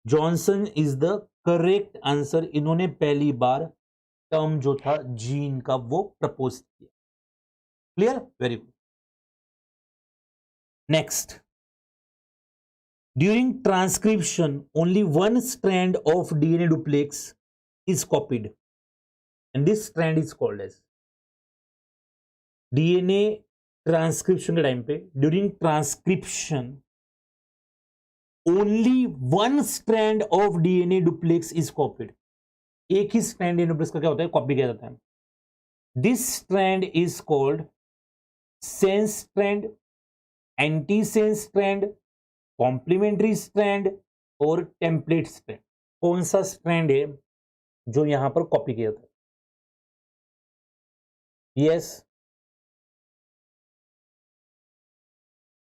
Johnson is the correct answer. इन्होंने पहली बार टर्म जो था जीन का वो प्रपोज किया। Clear, very good. Next, during transcription only one strand of DNA duplex is copied and this strand is called as. DNA transcription के टाइम पे, during transcription only one strand of DNA duplex is copied. एक ही strand DNA duplex का क्या होता है? Copy किया जाता है। This strand is called sense strand, anti sense strand, complementary strand और टेम्पलेट स्ट्रैंड। कौन सा स्ट्रैंड है जो यहां पर कॉपी किया था? Yes,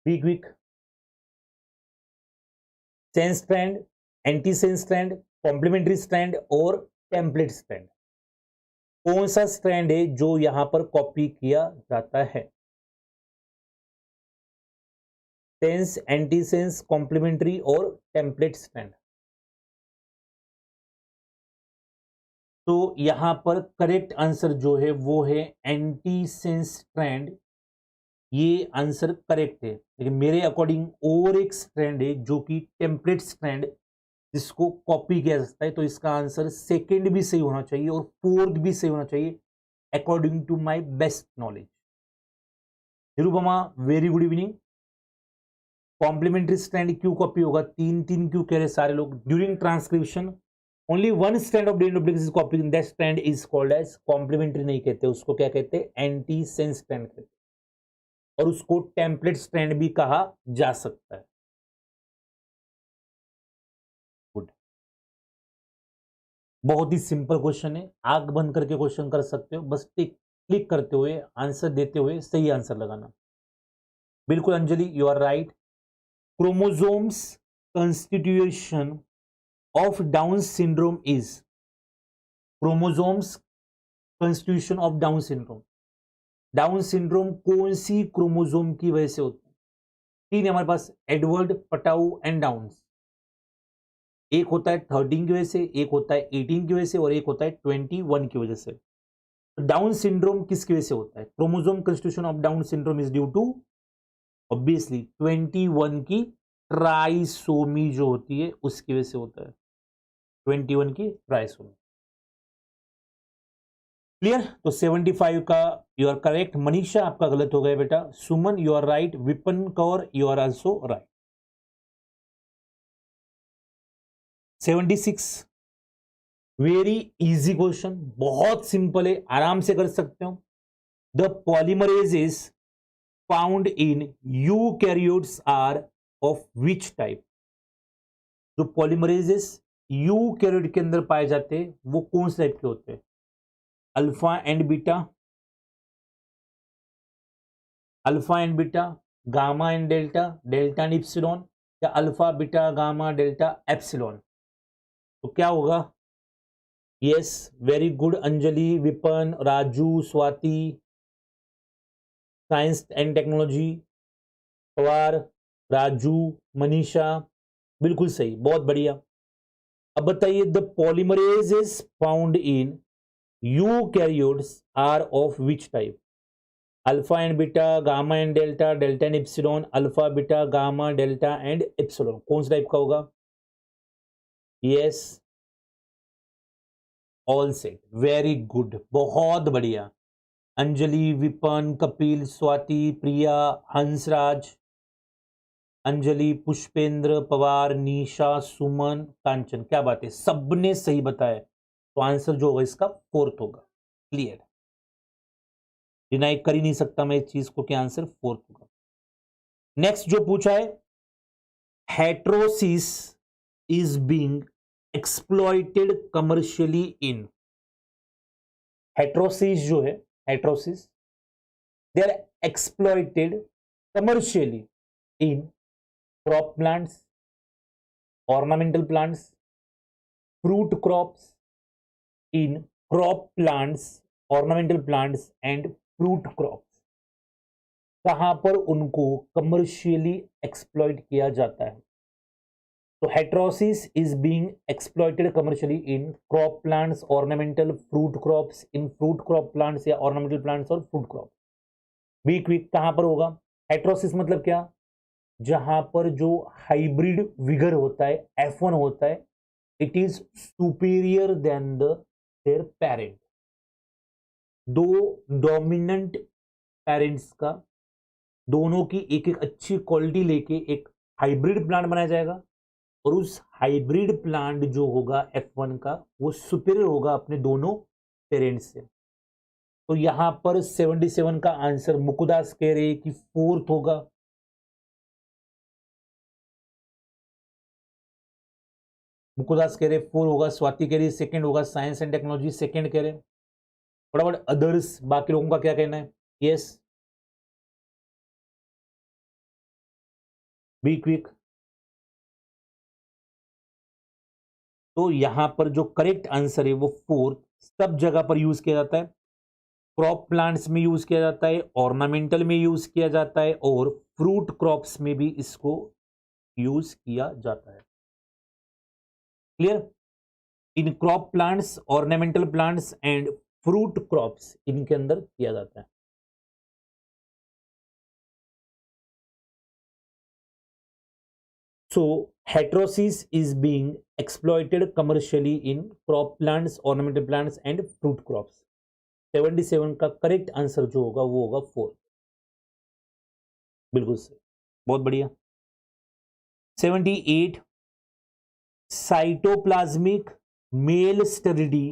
quick. Sense strand, anti sense strand, complementary strand और टेम्पलेट स्ट्रैंड। कौन सा स्ट्रैंड है जो यहां पर कॉपी किया जाता है? सेंस, एंटी सेंस, कॉम्प्लीमेंट्री और टेम्पलेट स्ट्रैंड। तो यहां पर करेक्ट आंसर जो है वो है एंटी सेंस स्ट्रैंड। ये आंसर करेक्ट है, लेकिन मेरे अकॉर्डिंग और एक स्ट्रैंड है जो कि टेम्पलेट स्ट्रैंड, जिसको कॉपी किया जा सकता है। तो इसका आंसर सेकंड भी सही होना चाहिए और फोर्थ भी सही होना चाहिए according to my best knowledge. Nirupama, very good evening. Complementary strand क्यों कॉपी होगा? तीन तीन क्यों कह रहे सारे लोग? During transcription only one strand of DNA duplicate is copied, that strand is called as complementary. नहीं कहते उसको, क्या कहते हैं? एंटी सेंस स्ट्रैंड कहते हैं, और उसको टेम्पलेट स्ट्रैंड भी कहा जा सकता है। गुड, बहुत ही सिंपल क्वेश्चन है, आंख बंद करके क्वेश्चन कर सकते हो, बस टिक क्लिक करते हुए आंसर देते हुए सही आंसर लगाना। बिल्कुल Anjali, you are right. Chromosomes constitution of Down syndrome is, chromosomes constitution of Down syndrome. Down syndrome कौन सी क्रोमोसोम की वजह से होता है? तीन है हमारे पास, एडवर्ड, पटाऊ एंड डाउन्स। एक होता है 13 की वजह से, एक होता है 18 की वजह से और एक होता है 21 की वजह से। तो डाउन सिंड्रोम किसकी वजह से होता है? Chromosome constitution of Down syndrome is due to obviously 21 की ट्राइसोमी जो होती है उसकी वजह से होता है। 21 की ट्राइसोमी। क्लियर? तो 75 का यू आर करेक्ट। मनीषा आपका गलत हो गया बेटा। Suman you are right. Vipin Kaur you are also right. 76 very easy question, बहुत सिंपल है, आराम से कर सकते हो। The polymerases found in eukaryotes are of which type? जो पॉलीमरेजेस यूकैरियोट के अंदर पाए जाते हैं वो कौन से टाइप के होते हैं? Alpha and beta, alpha and beta, gamma and delta, delta and epsilon, या alpha beta gamma delta epsilon? तो क्या होगा? Yes, very good Anjali, Vipan, Raju, Swati, science and technology, Pawar, Raju, Manisha, बिल्कुल सही, बहुत बढ़िया। अब बताइए, the polymerases found in eukaryotes are of which type? Alpha and beta, gamma and delta, delta and epsilon, alpha beta gamma delta and epsilon, कौन सा टाइप का होगा? Yes, all set, very good, बहुत बढ़िया। अंजलि, विपन, कपिल, स्वाति, प्रिया, हंसराज, अंजलि, पुष्पेंद्र, पवार, निशा, सुमन, कांचन, क्या बात है, सबने सही बताया। तो आंसर जो होगा इसका फोर्थ होगा। क्लियर, डिनाई कर ही नहीं सकता मैं इस चीज को कि आंसर फोर्थ होगा। नेक्स्ट जो पूछा है, heterosis is being exploited commercially in. Heterosis जो है, heterosis, they are exploited commercially in crop plants, ornamental plants, fruit crops, in crop plants, ornamental plants and fruit crops, कहां पर उनको कमर्शियली एक्सप्लॉइट किया जाता है? तो heterosis is being exploited commercially in crop plants, ornamental, fruit crops, in fruit crop plants या ornamental plants और fruit crop. Be quick, कहां पर होगा? हेट्रोसिस मतलब क्या? जहां पर जो हाइब्रिड विगर होता है, F1 होता है, it is superior than their parent. दो डोमिनेंट पेरेंट्स का, दोनों की एक एक अच्छी क्वालिटी लेके एक हाइब्रिड प्लांट बनाया जाएगा, और उस हाइब्रिड प्लांट जो होगा F1 का, वो सुपीरियर होगा अपने दोनों पेरेंट्स से। तो यहां पर 77 का आंसर मुकुदास कह रहे कि फोर्थ होगा। मुकुदास कह रहे 4 होगा, स्वाति कह रही सेकंड होगा, साइंस एंड टेक्नोलॉजी सेकंड कह रहे। फटाफट अदर्स, बाकी लोगों का क्या कहना है? Yes, be quick. तो यहां पर जो करेक्ट आंसर है वो फोर्थ, सब जगह पर यूज किया जाता है। क्रॉप प्लांट्स में यूज किया जाता है, ऑर्नामेंटल में यूज किया जाता है, और फ्रूट क्रॉप्स में भी इसको यूज किया जाता है। Clear? In crop plants, ornamental plants and fruit crops, इनके अंदर किया जाता है। So heterosis is being exploited commercially in crop plants, ornamental plants and fruit crops. 77 का करेक्ट आंसर जो होगा वो होगा 4। बिल्कुल सही, बहुत बढ़िया। 78, cytoplasmic male sterility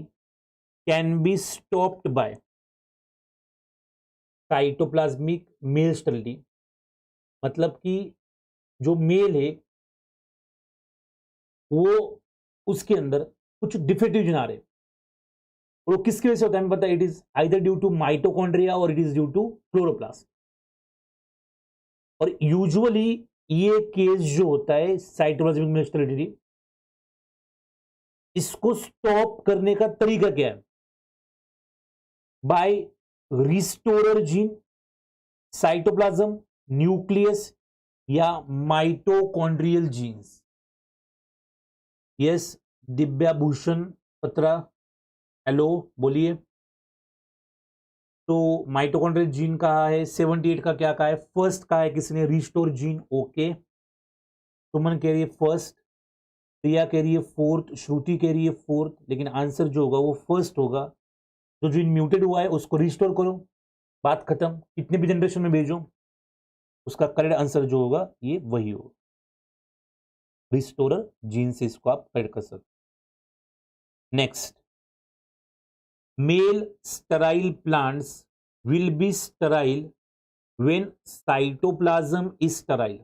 can be stopped by. Cytoplasmic male sterility मतलब कि जो मेल है वो, उसके अंदर कुछ डिफेक्टिव जीन आ रहे, और वो किसकी वजह से होता है हमें पता है। It is either due to mitochondria और it is due to chloroplast. और यूजुअली ये केस जो होता है साइटोप्लाज्मिक मेल स्टेरिडी, इसको स्टॉप करने का तरीका क्या है? By restorer gene, cytoplasm, nucleus या mitochondrial genes. Yes, Divya Bhushan Patra, hello, बोलिए। तो माइटोकॉन्ड्रियल जीन कहा है, 78 का क्या कहा है? फर्स्ट कहा है किसने? Restore gene. ओके, सुमन कह रही है फर्स्ट, प्रिया कह रही है फोर्थ, श्रुति कह रही है फोर्थ, लेकिन आंसर जो होगा वो फर्स्ट होगा। जो जीन म्यूटेड हुआ है उसको रिस्टोर करो, बात खत्म, कितने भी जनरेशन में भेजो, उसका करेक्ट आंसर जो होगा ये वही होगा। रिस्टोरर जीन से इसको आप करेक्ट कर सकते। Next, male sterile plants will be sterile when cytoplasm is sterile.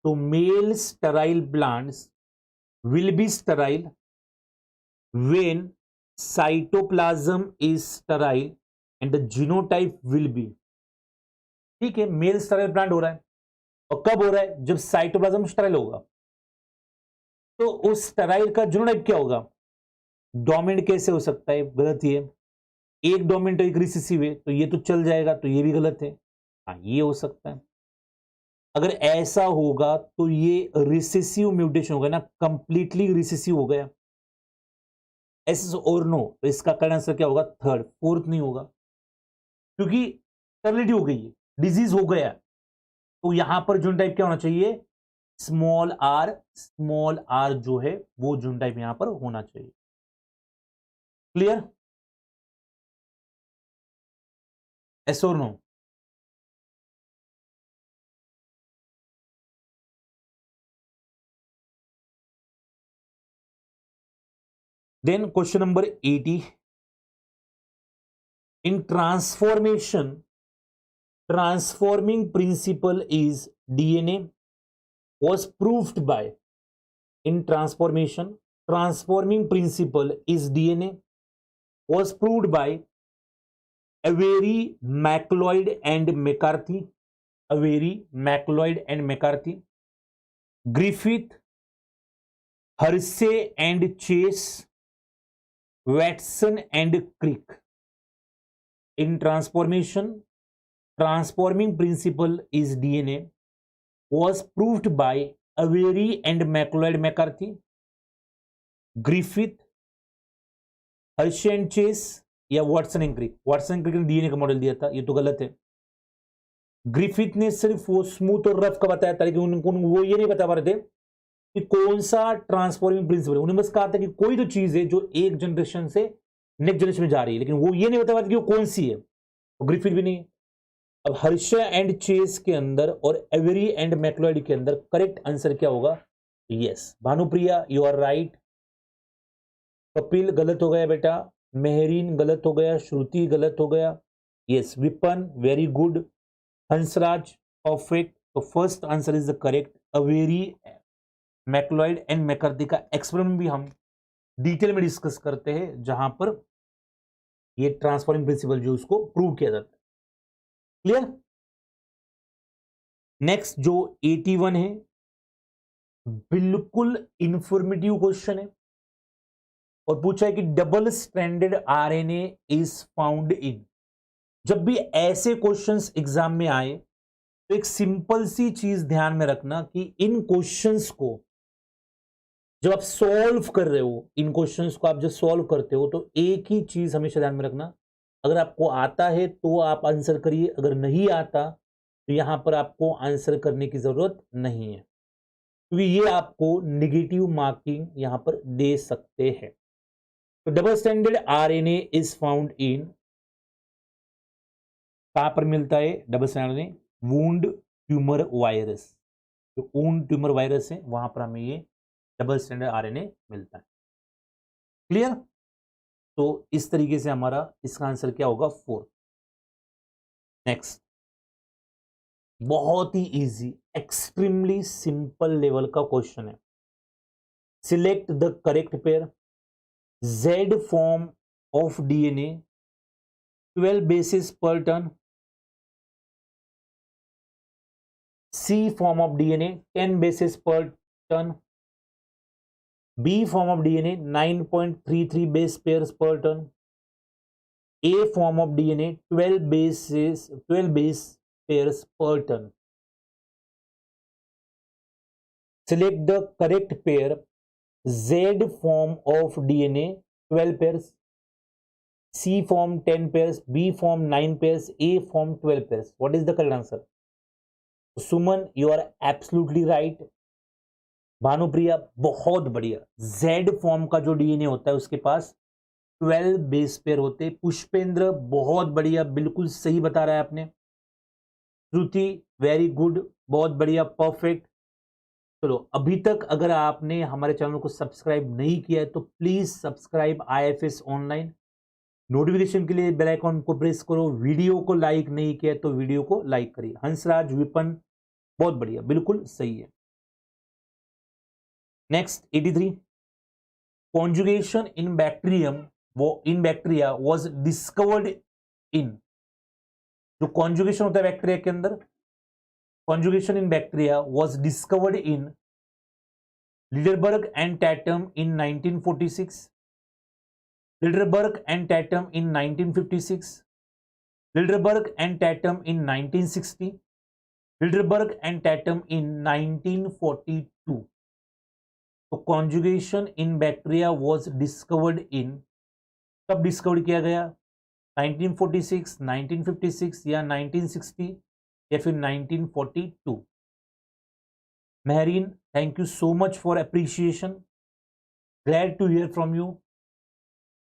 So male sterile plants will be sterile when cytoplasm is sterile and the genotype will be। ठीक है, मेल स्टेराइल प्लांट हो रहा है, और कब हो रहा है? जब साइटोप्लाज्म स्टेराइल होगा। तो उस स्टेराइल का जीनोटाइप क्या होगा? डोमिनेंट कैसे हो सकता है? गलत ही है। एक डोमिनेंट एक रिसेसिव है, तो ये तो चल जाएगा, तो ये भी गलत है। हाँ, ये हो सकता है। अगर ऐसा होगा तो ये रिसेसिव म्यूटेशन हो गया ना, कंप्लीटली रिसेसिव हो गया। एस और नो, तो इसका करेक्ट आंसर क्या होगा? थर्ड, फोर्थ नहीं होगा, क्योंकि स्टेरिलिटी हो गई है, डिजीज हो गया। तो यहां पर जीनोटाइप क्या होना चाहिए? स्मॉल आर जो है वो जीनोटाइप यहां पर होना चाहिए। Clear? yes or no? Then question number 80. In transformation, transforming principle is DNA was proved by. In transformation, transforming principle is DNA was proved by Avery, MacLeod and McCarthy. Avery, MacLeod and McCarthy. Griffith, Hersey and Chase. Watson and Crick. In transformation, transforming principle is DNA was proved by Avery and MacLeod McCarthy, Griffith, Hershey and Chase या Watson and Crick. Watson and Crick ने DNA का model दिया था, ये तो गलत है. Griffith ने सिर्फ वो स्मूथ और रफ का बताया था, लेकिन उनको वो ये नहीं बता पा रहे थे कि कौन सा ट्रांसफॉर्मिंग प्रिंसिपल है. उन्होंने बस कहा था कि कोई तो चीज है जो एक जनरेशन से नेक्स्ट जनरेशन में जा रही है, लेकिन वो ये नहीं बता पा रहे कि वो कौन सी है. ग्रिफिथ भी नहीं. अब हर्शे एंड चेस के अंदर और एवरी एंड मैक्लॉयड के अंदर करेक्ट आंसर क्या होगा? Yes. Bhanupriya you are right. Kapil गलत हो गया बेटा. मेहरीन गलत हो गया. श्रुति गलत हो गया. Yes. Vipan very good. Hansraj perfect. तो first answer is the correct. Avery, MacLeod and McCarty का एक्सपेरिमेंट भी हम डिटेल में डिस्कस करते हैं, जहां पर ये ट्रांसफॉर्मिंग प्रिंसिपल जो उसको प्रूव किया जाता है. क्लियर? नेक्स्ट जो 81 है, बिल्कुल इंफॉर्मेटिव क्वेश्चन है और पूछा है कि double stranded RNA is found in. जब भी ऐसे क्वेश्चंस एग्जाम में आए तो एक सिंपल सी चीज ध्यान में रखना कि इन क्वेश्चंस को जब आप सॉल्व कर रहे हो, इन क्वेश्चंस को आप जब सॉल्व करते हो तो एक ही चीज हमेशा ध्यान में रखना. अगर आपको आता है तो आप आंसर करिए, अगर नहीं आता तो यहां पर आपको आंसर करने की जरूरत नहीं है, क्योंकि ये आपको नेगेटिव मार्किंग यहां पर दे सकते हैं. तो double standard RNA is found in, कहां पर मिलता है double standard RNA? Wound tumour virus. जो वुंड ट्यूमर वायरस है वहां पर हमें ये डबल स्टैंडर्ड आरएनए मिलता है. क्लियर? तो इस तरीके से हमारा इसका आंसर क्या होगा? 4. नेक्स्ट, बहुत ही इजी, एक्सट्रीमली सिंपल लेवल का क्वेश्चन है. Select the correct pair. Z form of DNA 12 bases per turn. C form of DNA 10 bases per turn. B form of DNA 9.33 base pairs per turn. A form of DNA 12 base pairs per turn. Select the correct pair. Z form of DNA 12 pairs, C form 10 pairs, B form 9 pairs, A form 12 pairs. What is the correct answer? Suman you are absolutely right. Bhanupriya बहुत बढ़िया. Z form का जो DNA होता है उसके पास 12 base pair होते. पुष्पेंद्र बहुत बढ़िया, बिल्कुल सही बता रहा है आपने. श्रुति वेरी गुड, बहुत बढ़िया, परफेक्ट. चलो, अभी तक अगर आपने हमारे चैनल को सब्सक्राइब नहीं किया है तो please subscribe IFS online. Notification के लिए बेल आइकॉन को प्रेस करो. वीडियो को लाइक नहीं किया है तो वीडियो को लाइक करिए. हंसराज, विपन बहुत बढ़िया, बिल्कुल सही है. Next 83, conjugation in bacteria was discovered इन. जो कॉन्जुगेशन होता है बैक्टीरिया के अंदर, conjugation in bacteria was discovered in Liederberg and Tatum in 1946, Liederberg and Tatum in 1956, Liederberg and Tatum in 1960, Liederberg and Tatum in 1942. तो conjugation in bacteria was discovered in, कब discover किया गया? 1946, 1956 या 1960 या फिर 1942. Mehreen, thank you so much for appreciation. Glad to hear from you.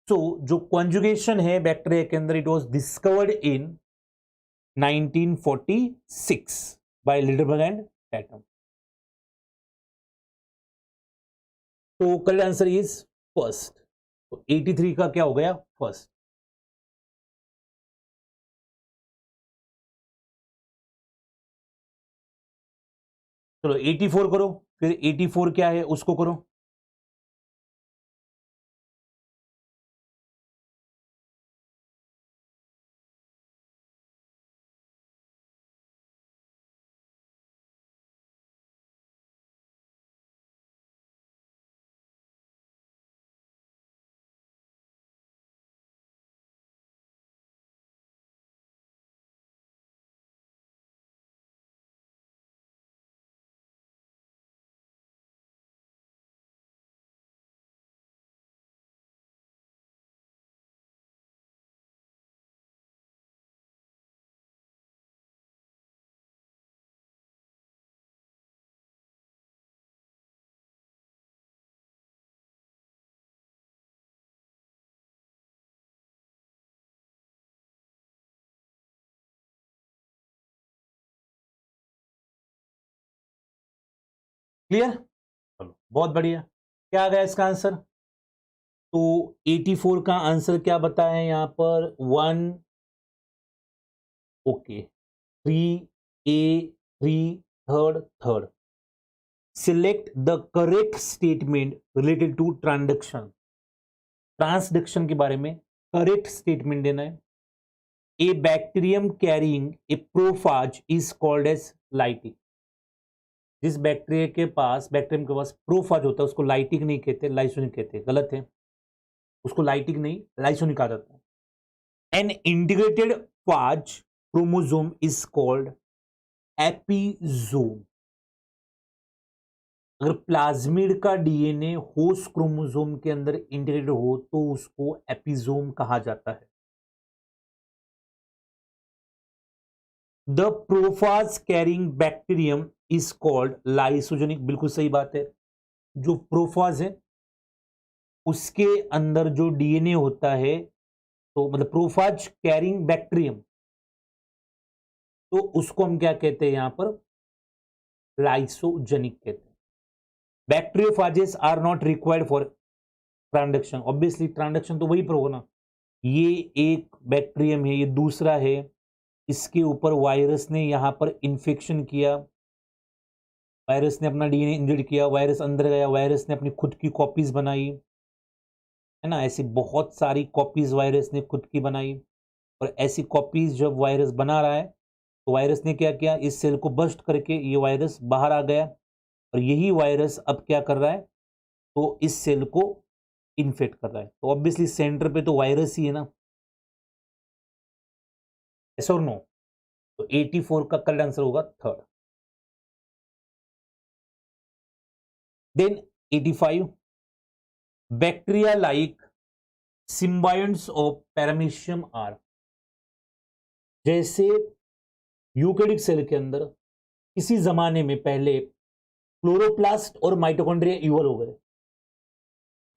So जो conjugation है bacteria के अंदर, it was discovered in 1946 by Lederberg and Tatum. तो करेक्ट आंसर इज फर्स्ट। तो 83 का क्या हो गया? फर्स्ट। चलो 84 करो, फिर 84 क्या है उसको करो। क्लियर? चलो बहुत बढ़िया। क्या आ गया इसका आंसर? तो 84 का आंसर क्या बताया यहां पर? 1, okay, 3A3 third. Select the correct statement related to transduction के बारे में करेक्ट स्टेटमेंट देना है। A bacterium carrying a prophage is called as lytic. जिस बैक्टीरियम के पास प्रोफाज होता है उसको लाइटिक नहीं कहते, लाइसोनिक कहते हैं। गलत है, उसको लाइटिक नहीं लाइसोनिक कहा जाता है। An integrated phage chromosome is called episome. अगर प्लाज्मिड का डीएनए होस्ट क्रोमोसोम के अंदर इंटीग्रेटेड हो तो उसको एपिजोम कहा जाता है। The prophage carrying bacterium is called lysogenic. बिल्कुल सही बात है। जो प्रोफाज है उसके अंदर जो डीएनए होता है, तो मतलब प्रोफाज कैरिंग बैक्टीरियम, तो उसको हम क्या कहते हैं यहां पर? लाइसोजेनिक कहते हैं। Bacteriophages are not required for transduction. Obviously transduction तो वही पर होगा ना। ये एक बैक्टीरियम है, ये दूसरा है, इसके ऊपर वायरस ने यहां पर इंफेक्शन किया, वायरस ने अपना डीएनए इंजेक्ट किया, वायरस अंदर गया, वायरस ने अपनी खुद की कॉपीज बनाई, है ना। ऐसी बहुत सारी कॉपीज वायरस ने खुद की बनाई, और ऐसी कॉपीज जब वायरस बना रहा है तो वायरस ने क्या किया? इस सेल को बस्ट करके ये वायरस बाहर आ गया, और यही वायरस अब क्या कर रहा है? तो इस सेल को इन्फेक्ट कर रहा है। तो ऑब्वियसली सेंटर पे तो वायरस ही है ना। यस और नो? तो 84 का करेक्ट आंसर होगा third. Then 85, bacteria like symbionts of paramecium are. जैसे यूकेरियोटिक सेल के अंदर किसी जमाने में पहले क्लोरोप्लास्ट और माइटोकॉन्ड्रिया इवॉल्व हो गए,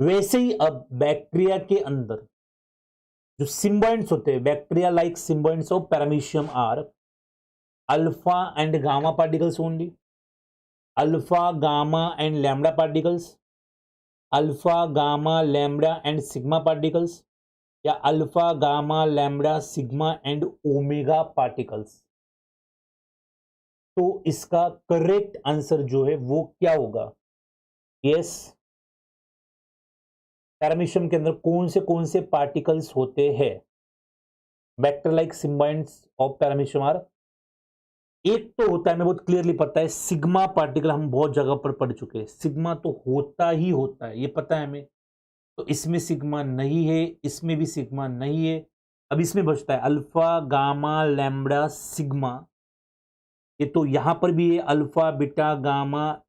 वैसे ही अब बैक्टीरिया के अंदर जो सिम्बायंट्स होते हैं, bacteria like symbionts of paramecium are alpha and gamma particles only, alpha gamma and lambda particles, alpha gamma lambda and sigma particles, या alpha gamma lambda sigma and omega particles. तो इसका correct answer जो है वो क्या होगा? Yes, paramecium के अंदर कौन से पार्टिकल्स होते हैं? Bacteria like symbionts of paramecium are, एक तो होता है, हमें बहुत क्लियरली पता है, सिग्मा पार्टिकल। हम बहुत जगह पर पढ़ चुके हैं, सिग्मा तो होता ही होता है, ये पता है हमें। तो इसमें सिग्मा नहीं है, इसमें भी सिग्मा नहीं है। अब इसमें बचता है अल्फा गामा लैम्बडा सिग्मा। ये तो यहां पर भी है, alpha beta gamma,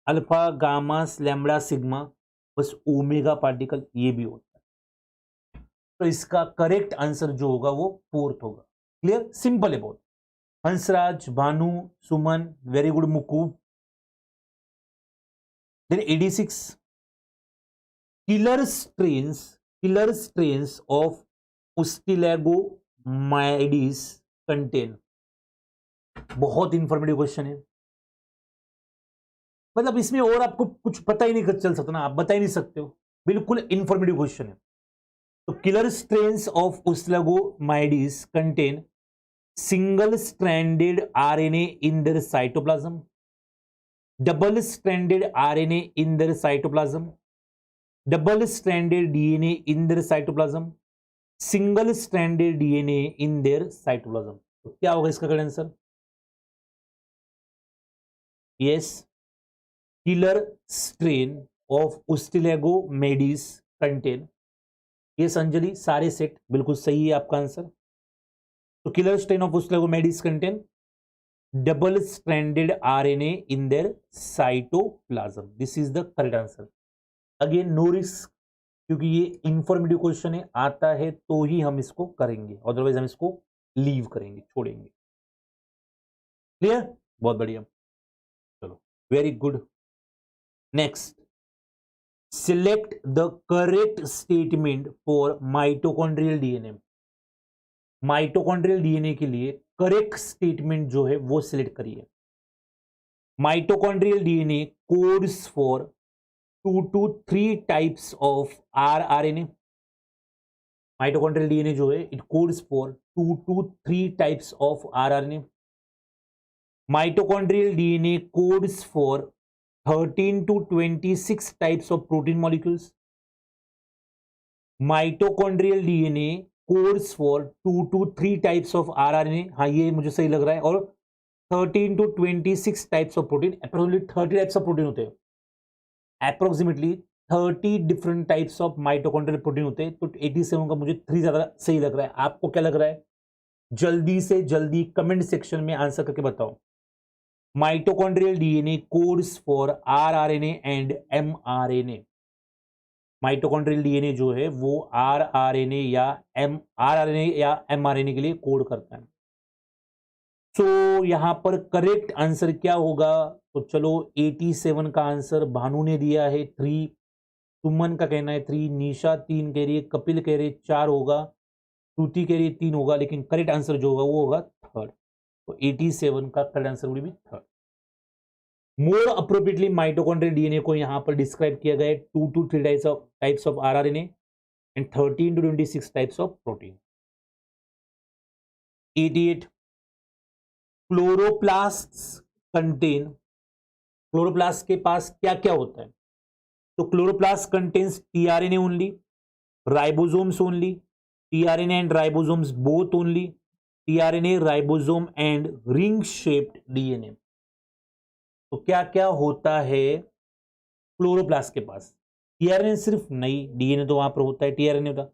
alpha gamma lambda sigma, बस ओमेगा पार्टिकल ये भी होता है। तो इसका करेक्ट आंसर जो होगा वो फोर्थ होगा। क्लियर? सिंपल है बहुत। हंसराज, भानु, सुमन, वेरी गुड मुकूब। Then 86, killer strains killer strains of Ustilago maydis contain. बहुत इंफॉर्मेटिव क्वेश्चन है, मतलब इसमें और आपको कुछ पता ही नहीं चल सकता ना, आप बता ही नहीं सकते हो, बिल्कुल इंफॉर्मेटिव क्वेश्चन है। तो killer strains of Ustilago maydis contain single stranded RNA in their cytoplasm, double stranded RNA in their cytoplasm, double stranded DNA in their cytoplasm, single stranded DNA in their cytoplasm. तो क्या होगा इसका correct answer? Yes, killer strain of Ustilago maydis contain. Yes Anjali, सारे set बिल्कुल सही है आपका answer. तो killer strain of Ustilago maydis contain double stranded RNA in their cytoplasm. This is the correct answer. Again no risk, क्योंकि ये इंफॉर्मेटिव क्वेश्चन है, आता है तो ही हम इसको करेंगे, अदरवाइज हम इसको लीव करेंगे, छोड़ेंगे। क्लियर? बहुत बढ़िया, चलो very good. Next, select the correct statement for mitochondrial DNA. Mitochondrial DNA के लिए करेक्ट स्टेटमेंट जो है वो सिलेक्ट करिए। Mitochondrial DNA codes for 2 to 3 types of rRNA. Mitochondrial DNA जो है it codes for 2 to 3 types of rRNA. Mitochondrial DNA codes for 13 to 26 types of protein molecules. Mitochondrial DNA codes for 2 to 3 types of rRNA. हाँ, ये मुझे सही लग रहा है। और 13 to 26 types of protein, approximately 30 types of protein होते हैं, approximately 30 different types of mitochondrial protein होते हैं। तो 87 का मुझे 3 ज्यादा सही लग रहा है। आपको क्या लग रहा है? जल्दी से जल्दी कमेंट सेक्शन में आंसर करके बताओ। Mitochondrial DNA codes for rRNA and mRNA. Mitochondrial DNA जो है वो आरआरएनए या एमआरएनए के लिए कोड करता है। तो यहां पर करेक्ट आंसर क्या होगा? तो चलो 87 का आंसर भानु ने दिया है 3, सुमन का कहना है 3, निशा 3 कह रही है, कपिल कह रही है 4 होगा, श्रुति कह रही है 3 होगा, लेकिन करेक्ट आंसर जो होगा वो होगा 3rd। तो 87 का correct answer will be 3rd। More appropriately mitochondrial DNA को यहां पर डिस्क्राइब किया गया है 2 to 3 types of rRNA and 13 to 26 types of protein. 88, chloroplasts contain. Chloroplast के पास क्या क्या होता है? तो chloroplast contains tRNA only, ribosomes only, tRNA and ribosomes both only, tRNA ribosome and ring shaped DNA. तो क्या क्या होता है क्लोरोप्लास्ट के पास? टीआरएनए सिर्फ नहीं, डीएनए तो वहां पर होता है, टीआरएनए होता,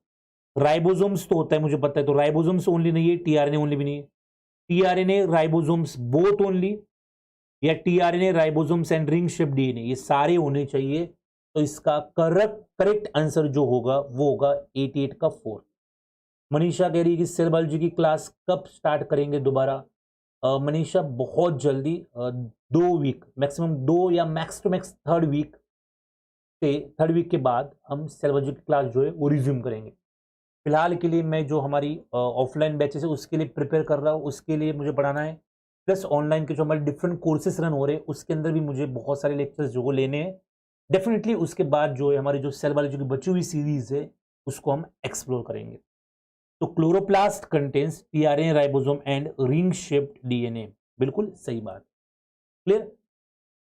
राइबोसोम्स तो होता है मुझे पता है, तो राइबोसोम्स ओनली नहीं है, टीआरएनए ओनली भी नहीं है। टीआरएनए राइबोसोम्स बोथ ओनली, या tRNA ribosomes and ring shape DNA, ये सारे होने चाहिए। तो इसका करेक्ट आंसर जो होगा वो होगा 88 का 4। मनीषा कह रही है कि सेल बायोलॉजी की क्लास कब स्टार्ट करेंगे दोबारा? मनीषा बहुत जल्दी, 2 वीक मैक्सिमम, 2 या max to max 3rd week से 3rd वीक के बाद हम सेल बायोलॉजी की क्लास जो है वो रिज्यूम करेंगे। फिलहाल के लिए मैं जो हमारी ऑफलाइन बैचेस है उसके लिए प्रिपेयर कर रहा हूँ, उसके लिए मुझे पढ़ाना है, प्लस ऑनलाइन के जो हमारे डिफरेंट कोर्सेस रन हो रहे हैं उसके अंदर भी मुझे बहुत सारे लेक्चर्स जो वो लेने हैं। डेफिनेटली उसके बाद जो है हमारी जो सेल बायोलॉजी की बची हुई सीरीज है उसको हम एक्सप्लोर करेंगे। तो chloroplast contains tRNA ribosome and ring shaped DNA, बिल्कुल सही बात। क्लियर?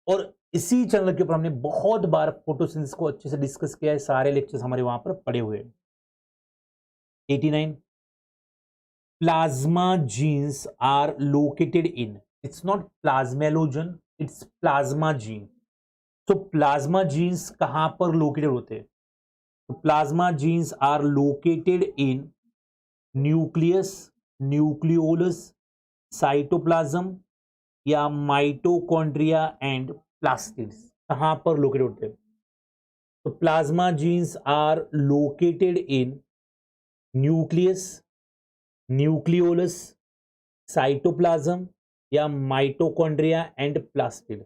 और इसी चैनल के ऊपर हमने बहुत बार फोटोसिंथेसिस को अच्छे से डिस्कस किया है, सारे लेक्चर्स हमारे वहां पर पड़े हुए हैं। 89, plasma genes are located in, it's not plasmalogen, it's plasma gene। तो प्लाज्मा जीन्स कहां पर लोकेटेड होते हैं? तो plasma genes are located in nucleus, nucleolus, cytoplasm या माइटोकॉन्ड्रिया एंड प्लास्टिड्स। कहां पर लोकेटेड होते हैं? तो plasma genes are located in nucleus, nucleolus, cytoplasm या mitochondria and plastid.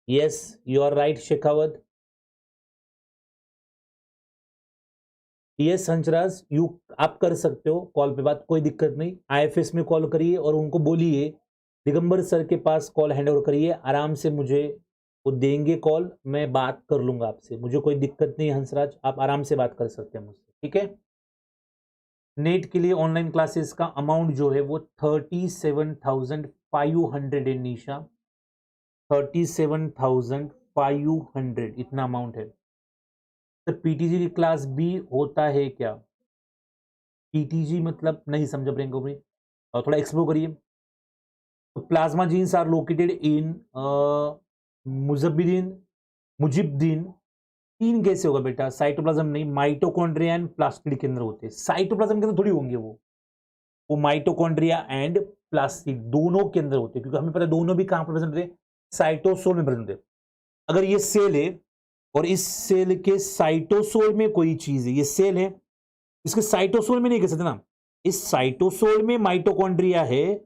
Yes, you are right Shekhawat. Yes Hansraj, आप कर सकते हो कॉल पे बात, कोई दिक्कत नहीं। आईएफएस में कॉल करिए और उनको बोलिए दिगंबर सर के पास कॉल हैंड ओवर करिए, आराम से मुझे वो देंगे कॉल, मैं बात कर लूंगा आपसे, मुझे कोई दिक्कत नहीं। हंसराज आप आराम से बात कर सकते हैं मुझसे, ठीक है। नेट के लिए ऑनलाइन क्लासेस का अमाउंट जो है वो 37,500 है निशा, 37,500 इतना अमाउंट है। तो पीटीजी की क्लास भी होता है क्या? पीटीजी मतलब नहीं समझ प्रियंका भाई, और थोड़ा एक्सप्लोर करिए। तो plasma genes are located in Mujibuddin, तीन कैसे होगा बेटा? साइटोप्लाज्म नहीं, माइटोकॉन्ड्रिया एंड प्लास्टिड के अंदर होते हैं। साइटोप्लाज्म के अंदर थोड़ी होंगे वो माइटोकॉन्ड्रिया एंड प्लास्टिड दोनों के अंदर होते हैं, क्योंकि हमें पता है दोनों भी कहां पर प्रेजेंट होते हैं, साइटोसोल में प्रेजेंट होते हैं। अगर ये सेल है और इस सेल के साइटोसोल में कोई चीज है, ये सेल है, इसके साइटोसोल में नहीं कह सकते ना, इस साइटोसोल में माइटोकॉन्ड्रिया है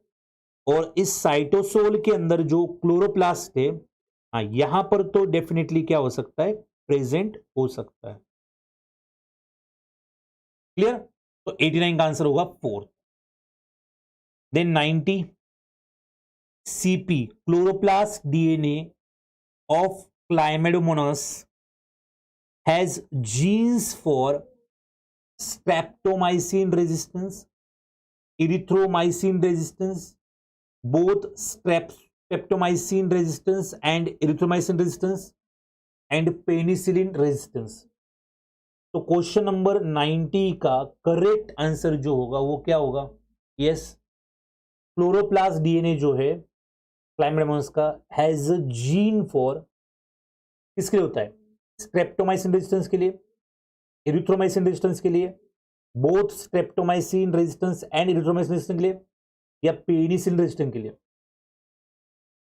और इस साइटोसोल के अंदर जो क्लोरोप्लास्ट है, हाँ यहां पर तो डेफिनेटली क्या हो सकता है, प्रेजेंट हो सकता है। क्लियर? तो 89 का आंसर होगा 4। Then 90 CP, chloroplast DNA of Chlamydomonas has genes for streptomycin resistance, erythromycin resistance, both streptomycin resistance and erythromycin resistance and penicillin resistance। तो क्वेश्चन नंबर 90 का करेक्ट आंसर जो होगा वो क्या होगा? यस, क्लोरोप्लास्ट डीएनए जो है क्लाइमेडोमोनास का हैज जीन फॉर, किसके लिए होता है? स्ट्रेप्टोमाइसिन रेजिस्टेंस के लिए, एरिथ्रोमाइसिन रेजिस्टेंस के लिए, both streptomycin resistance and erythromycin resistance के लिए, या पेनिसिलिन रेजिस्टेंस के लिए।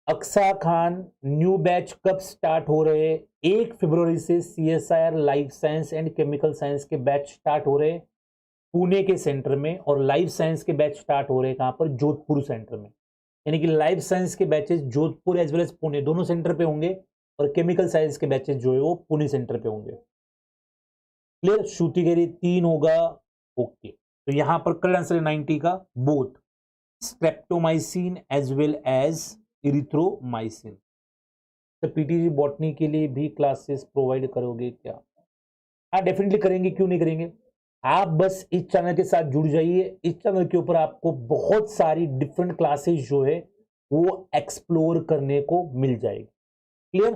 अक्सा खान, न्यू बैच कब स्टार्ट हो रहे हैं? 1 फरवरी से CSIR life science and chemical science के बैच स्टार्ट हो रहे हैं पुणे के सेंटर में, और लाइफ साइंस के बैच स्टार्ट हो रहे हैं कहां पर? जोधपुर सेंटर में। यानी कि लाइफ साइंस के batches Jodhpur as well as Pune दोनों सेंटर पे होंगे, और केमिकल साइंस के बैचेस जो है वो पुणे सेंटर पे होंगे। क्लियर? श्रुति कह रही 3 होगा, ओके। तो यहां पर करेक्ट आंसर है 90 का, both streptomycin as well as erythromycin. तो पीटीजी बॉटनी के लिए भी क्लासेस प्रोवाइड करोगे क्या? हाँ डेफिनेटली करेंगे, क्यों नहीं करेंगे। आप बस इस चैनल के साथ जुड़ जाइए, इस चैनल के ऊपर आपको बहुत सारी डिफरेंट क्लासेस जो है वो एक्सप्लोर करने को मिल जाएगी। क्लियर?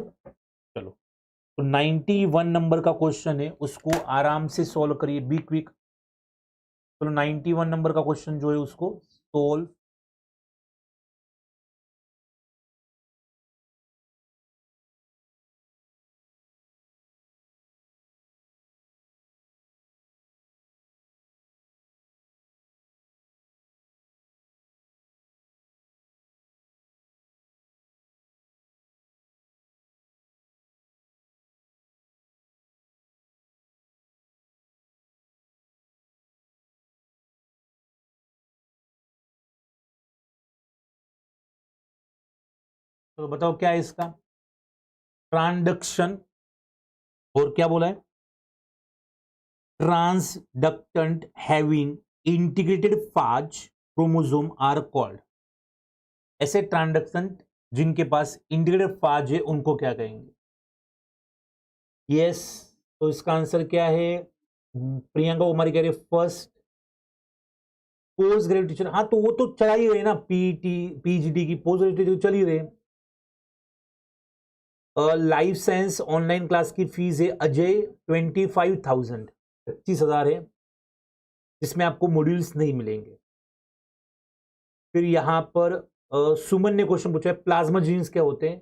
चलो, तो 91 नंबर का क्वेश्चन है, उसको आराम से सॉल्व करिए, बी क्विक। चलो 91 नंबर का क्वेश्चन जो है उसको सोल्व। तो बताओ क्या है इसका? ट्रांसडक्शन, और क्या बोला है? Transductant having integrated phage chromosome are called. ऐसे ट्रांसडक्टेंट जिनके पास इंटीग्रेटेड फाज है उनको क्या कहेंगे? यस, तो इसका आंसर क्या है? प्रियंका कुमारी कह रही है फर्स्ट पोस्ट ग्रेजुएट टीचर। हाँ तो वो तो चला ही रहे ना, पीटी पीजीडी की पोस्ट ग्रेजुएट चल ही रहे। लाइफ साइंस ऑनलाइन क्लास की फीस है अजय 25,000, 25,000 है, जिसमें आपको मॉड्यूल्स नहीं मिलेंगे। फिर यहां पर सुमन ने क्वेश्चन पूछा है प्लाज्मा जीन्स क्या होते हैं?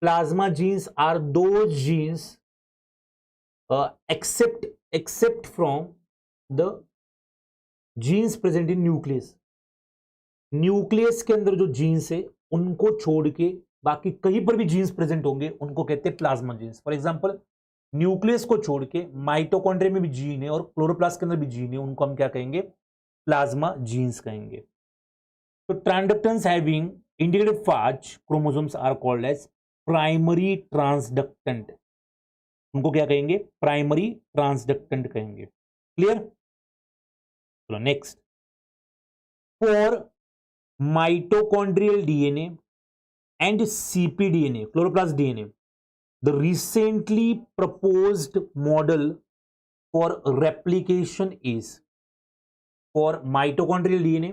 Plasma genes are two genes except from the genes present in nucleus. Nucleus के अंदर जो जीन्स है उनको छोड़ के बाकी कहीं पर भी जीन्स प्रेजेंट होंगे उनको कहते हैं plasma genes. For example nucleus को छोड़ के माइटोकॉन्ड्रिया में भी जीन है और क्लोरोप्लास्ट के अंदर भी जीन है, उनको हम क्या कहेंगे? प्लाज्मा जीन्स कहेंगे। तो transductants having integrated phage chromosomes are called as primary transductant. उनको क्या कहेंगे? प्राइमरी ट्रांसडक्टेंट कहेंगे। क्लियर? चलो next, for mitochondrial DNA and cpDNA, chloroplast DNA, the recently proposed model for replication is, for mitochondrial DNA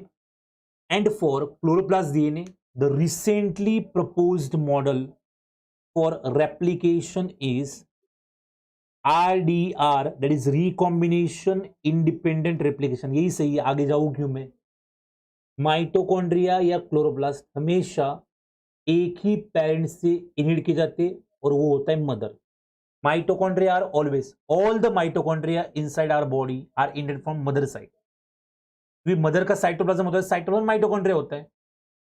and for chloroplast DNA, the recently proposed model for replication is RDR, that is recombination independent replication. यही सही है, आगे जाऊं क्यों मैं? Mitochondria या chloroplast हमेशा एक ही पेरेंट से इनहेरिट किए जाते और वो होता है mother. Mitochondria are always, all the mitochondria inside our body are inherited from mother side. क्योंकि मदर का साइटोप्लाज्म होता है, साइटोप्लाज्म माइटोकॉन्ड्रिया होता है.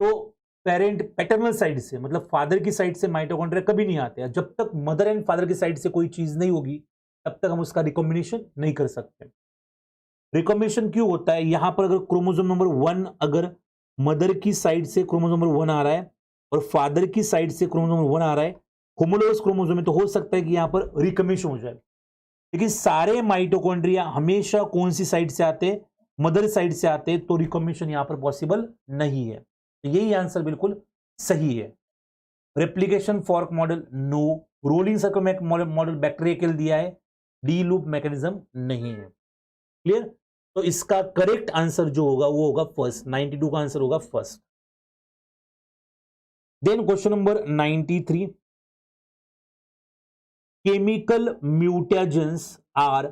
तो पेरेंट पैटर्नल साइड से, मतलब फादर की साइड से माइटोकॉन्ड्रिया कभी नहीं आते हैं. जब तक मदर एंड फादर की साइड से कोई चीज नहीं होगी तब तक हम उसका रिकॉम्बिनेशन नहीं कर सकते. रिकॉम्बिनेशन क्यों होता है? यहां पर अगर क्रोमोसोम नंबर 1 अगर मदर की साइड से क्रोमोसोम नंबर 1 आ रहा है और फादर की साइड से क्रोमोसोम नंबर 1 आ रहा है, होमोलोगस क्रोमोसोम में, तो हो सकता है कि यहां पर रिकॉम्बिनेशन हो जाए. लेकिन सारे माइटोकॉन्ड्रिया हमेशा कौन सी साइड से आते हैं? मदर साइड से आते हैं, तो रिकॉम्बिनेशन यहां पर पॉसिबल नहीं है. तो यही आंसर बिल्कुल सही है. Replication fork model no. Rolling circle model bacteria के लिए दिया है, डी लूप मैकेनिज्म नहीं है. क्लियर? तो इसका करेक्ट आंसर जो होगा वो होगा फर्स्ट. 92 का आंसर होगा first. Then question number 93, chemical mutagens are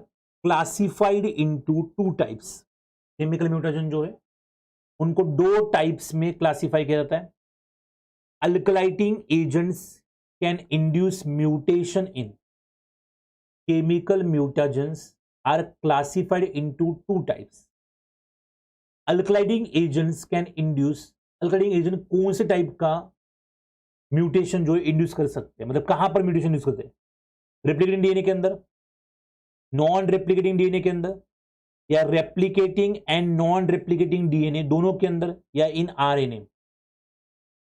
classified into two types. Chemical mutation जो है उनको दो टाइप्स में क्लासिफाई किया जाता है. Alkylating agents can induce mutation in. Chemical mutations are classified into two types. Alkylating agents can induce. Alkylating agent कौन से टाइप का म्यूटेशन जो इंड्यूस कर सकते हैं, मतलब कहां पर म्यूटेशन इंड्यूस करते हैं? रेप्लिकेटिंग डीएनए के अंदर, नॉन रेप्लिकेटिंग डीएनए के अंदर, या replicating and non replicating DNA दोनों के अंदर, या इन आरएनए.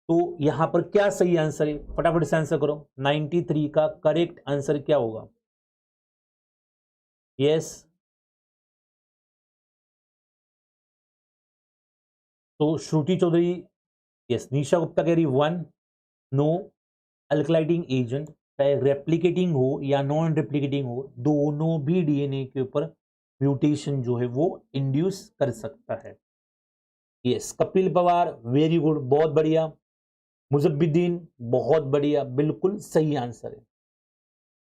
तो यहां पर क्या सही आंसर है? फटाफट से आंसर करो. 93 का करेक्ट आंसर क्या होगा? यस. तो श्रुति चौधरी, यस. निशा गुप्ता कह रही 1. नो, अल्कलाइटिंग एजेंट चाहे रेप्लिकेटिंग हो या नॉन रेप्लिकेटिंग हो, दोनों भी डीएनए के ऊपर म्यूटेशन जो है वो इंड्यूस कर सकता है. Yes. Kapil Pawar, very good, बहुत बढ़िया. मुजब्बिद्दीन, बहुत बढ़िया, बिल्कुल सही आंसर है.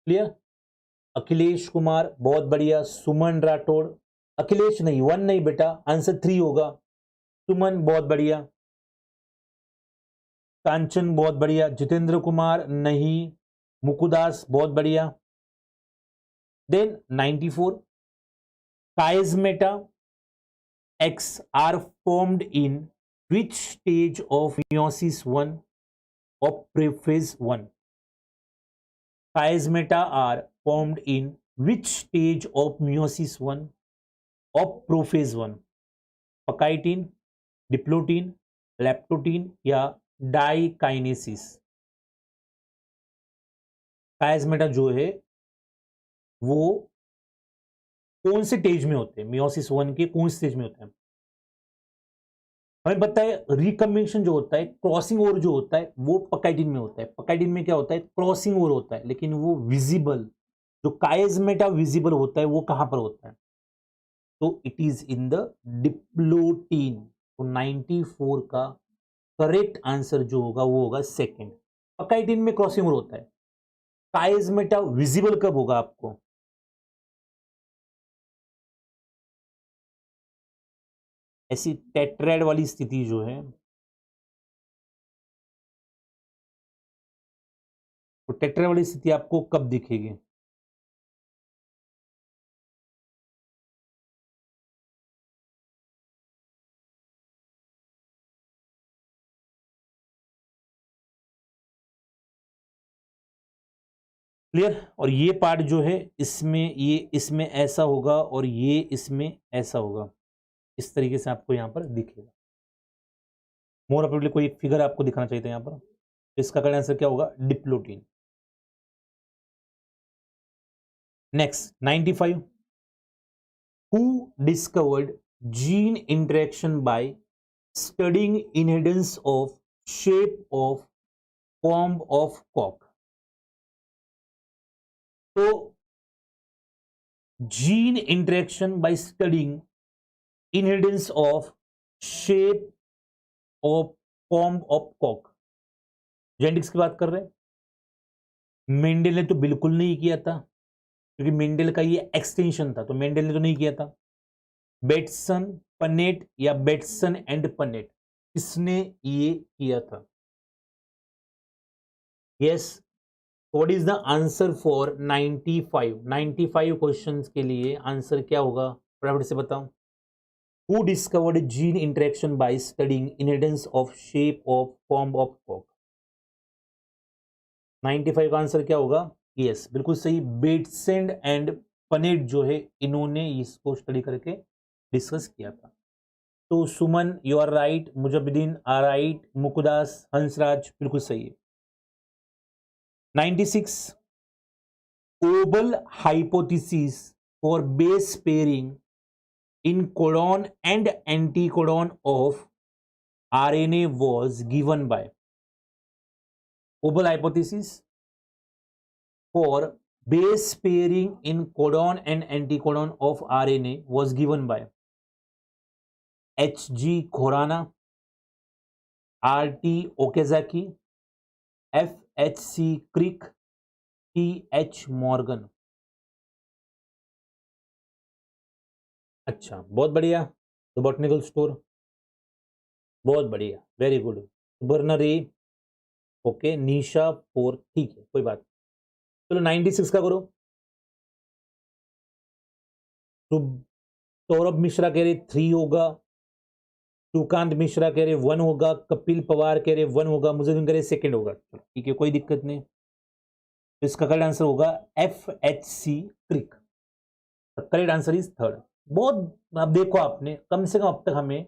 क्लियर? अखिलेश कुमार, बहुत बढ़िया. सुमन राठौड़, अखिलेश नहीं, 1 नहीं बेटा, आंसर 3 होगा. सुमन, बहुत बढ़िया. कांचन, बहुत बढ़िया. जितेंद्र कुमार, नहीं. मुकुदास, बहुत बढ़िया. Then 94, chiasmata X are formed in which stage of meiosis 1 or prophase 1? Chiasmata are formed in which stage of meiosis 1 or prophase 1? Pachytene, diplotin, leptotin या डाइकाइनेसिस. chiasmata जो है वो कौन से स्टेज में होते हैं? मियोसिस 1 के कौन से स्टेज में होते हैं? हमें पता है रिकॉम्बिनेशन जो होता है, क्रॉसिंग ओवर जो होता है, वो पकाइटिन में होता है. पकाइटिन में क्या होता है? क्रॉसिंग ओवर होता है, लेकिन वो विजिबल, जो काइजमेटा विजिबल होता है, वो कहां पर होता है? तो it is in the diplotene. तो 94 का करेक्ट आंसर जो होगा वो होगा सेकेंड. पकाइटिन में क्रॉसिंग ओवर होता है, काइजमेटा विजिबल कब होगा आपको? ऐसी टेट्राइड वाली स्थिति जो है, तो टेट्राइड वाली स्थिति आपको कब दिखेगी? क्लियर? और ये पार्ट जो है इसमें, ये इसमें ऐसा होगा और ये इसमें ऐसा होगा. इस तरीके से आपको यहां पर दिखेगा. मोर अप्रोप्रिएटली कोई एक फिगर आपको दिखाना चाहिए था यहां पर. इसका करेक्ट आंसर क्या होगा? Diplotene. Next 95, who discovered gene interaction by studying inheritance of shape of form of cock. तो gene interaction by studying inheritance of shape of form of cock, genetics की बात कर रहे हैं। मेंडल ने तो बिल्कुल नहीं किया था, क्योंकि मेंडल का ये एक्सटेंशन था, तो मेंडल ने तो नहीं किया था। बेटसन, पनेट या बेटसन एंड पनेट, किसने ये किया था? Yes, what is the answer for 95 questions के लिए आंसर क्या होगा, फटाफट से बताओ। Who discovered gene interaction by studying inheritance of shape of form of cock? 95 का आंसर क्या होगा? यस, बिल्कुल सही, बेटसेंड एंड पनेट जो है इन्होंने इसको स्टडी करके डिस्कस किया था। तो Suman you are right, Mujibuddin are right, Mukudas, Hansraj बिल्कुल सही है। 96 wobble hypothesis for base pairing in codon and anticodon of RNA was given by. Oval hypothesis for base pairing in codon and anticodon of RNA was given by H.G. Khorana, R.T. Okazaki, F.H.C. Crick, T.H. Morgan। अच्छा, बहुत बढ़िया। तो botanical store, बहुत बढ़िया, very good. Burner ए, okay, निशा 4, ठीक है, कोई बात। चलो 96 का करो। तो सौरभ मिश्रा कह रहे 3 होगा, सुकांत मिश्रा कह रहे 1 होगा, कपिल पवार कह रहे 1 होगा, मुझे कह रहे 2 होगा। ठीक है, कोई दिक्कत नहीं। तो इसका करेक्ट आंसर होगा FHC Crick. Correct answer is 3rd। बहुत, अब देखो आपने कम से कम अब तक हमें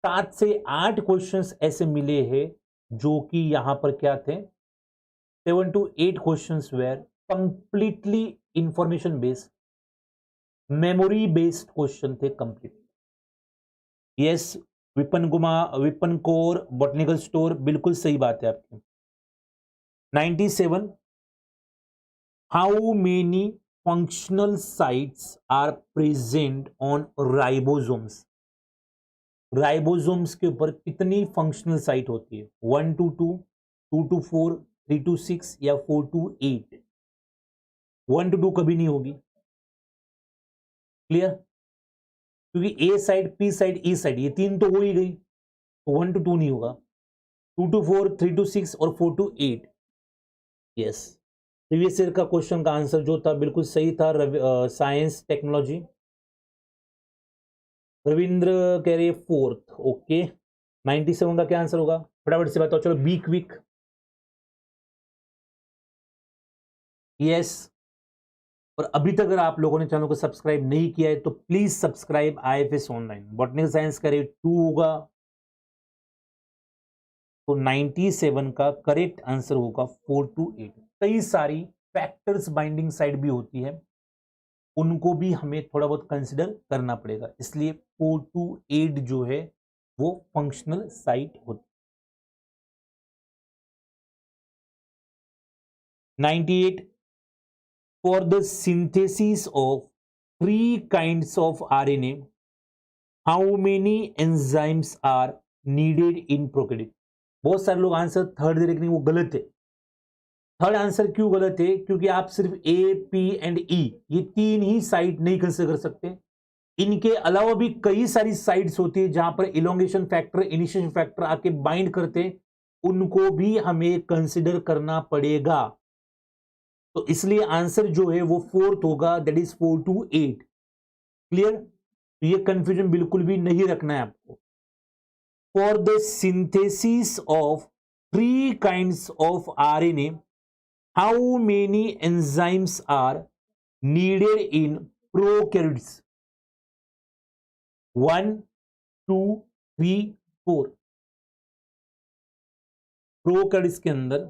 7 से 8 क्वेश्चंस ऐसे मिले हैं जो कि यहां पर क्या थे, 7 to 8 questions were completely information based, memory based question थे complete. Yes, Vipan Kaur botanical store, बिल्कुल सही बात है आपकी। 97 how many functional sites are present on ribosomes? Ribosomes के ऊपर कितनी फंक्शनल साइट होती है? 1 to 2, 2 to 4, 3 to 6 या 4 to 8? 1 to 2 कभी नहीं होगी, क्लियर? क्योंकि ए साइड, पी साइड, ई साइड, ये 3 तो हो ही गई, तो 1 to 2 नहीं होगा। 2 to 4, 3 to 6 और 4 to 8। यस, प्रीवियस ईयर का क्वेश्चन का आंसर जो था बिल्कुल सही था, साइंस टेक्नोलॉजी। रविंद्र कह रहे 4th, ओके। 97 का क्या आंसर होगा, फटाफट से बताओ। चलो बी क्विक। यस, और अभी तक अगर आप लोगों ने चैनल को सब्सक्राइब नहीं किया है तो please subscribe IFS online. Botanical science करे 2 होगा, तो 97 का करेक्ट आंसर होगा 4 to 8। कई सारी फैक्टर्स बाइंडिंग साइड भी होती है, उनको भी हमें थोड़ा बहुत कंसिडर करना पड़ेगा, इसलिए 4 to 8 जो है वो फंक्शनल साइट होती है। 98 for the synthesis of 3 kinds of RNA how many enzymes are needed in prokaryote? बहुत सारे लोग आंसर 3rd दे, लेकिन वो गलत है। 3rd आंसर क्यों गलत है? क्योंकि आप सिर्फ A, P एंड E ये 3 ही साइट नहीं कंसिडर कर सकते। इनके अलावा भी कई सारी साइट्स होती है जहां पर इलोंगेशन फैक्टर, इनिशिएशन फैक्टर आके बाइंड करते, उनको भी हमें कंसिडर करना पड़ेगा। तो इसलिए आंसर जो है वो 4th होगा, दैट इज 4 to 8। क्लियर? तो ये कंफ्यूजन बिल्कुल भी नहीं रखना है आपको। For the synthesis of 3 kinds of RNA how many enzymes are needed in prokaryotes? 1, 2, 3, 4। Prokaryotes के अंदर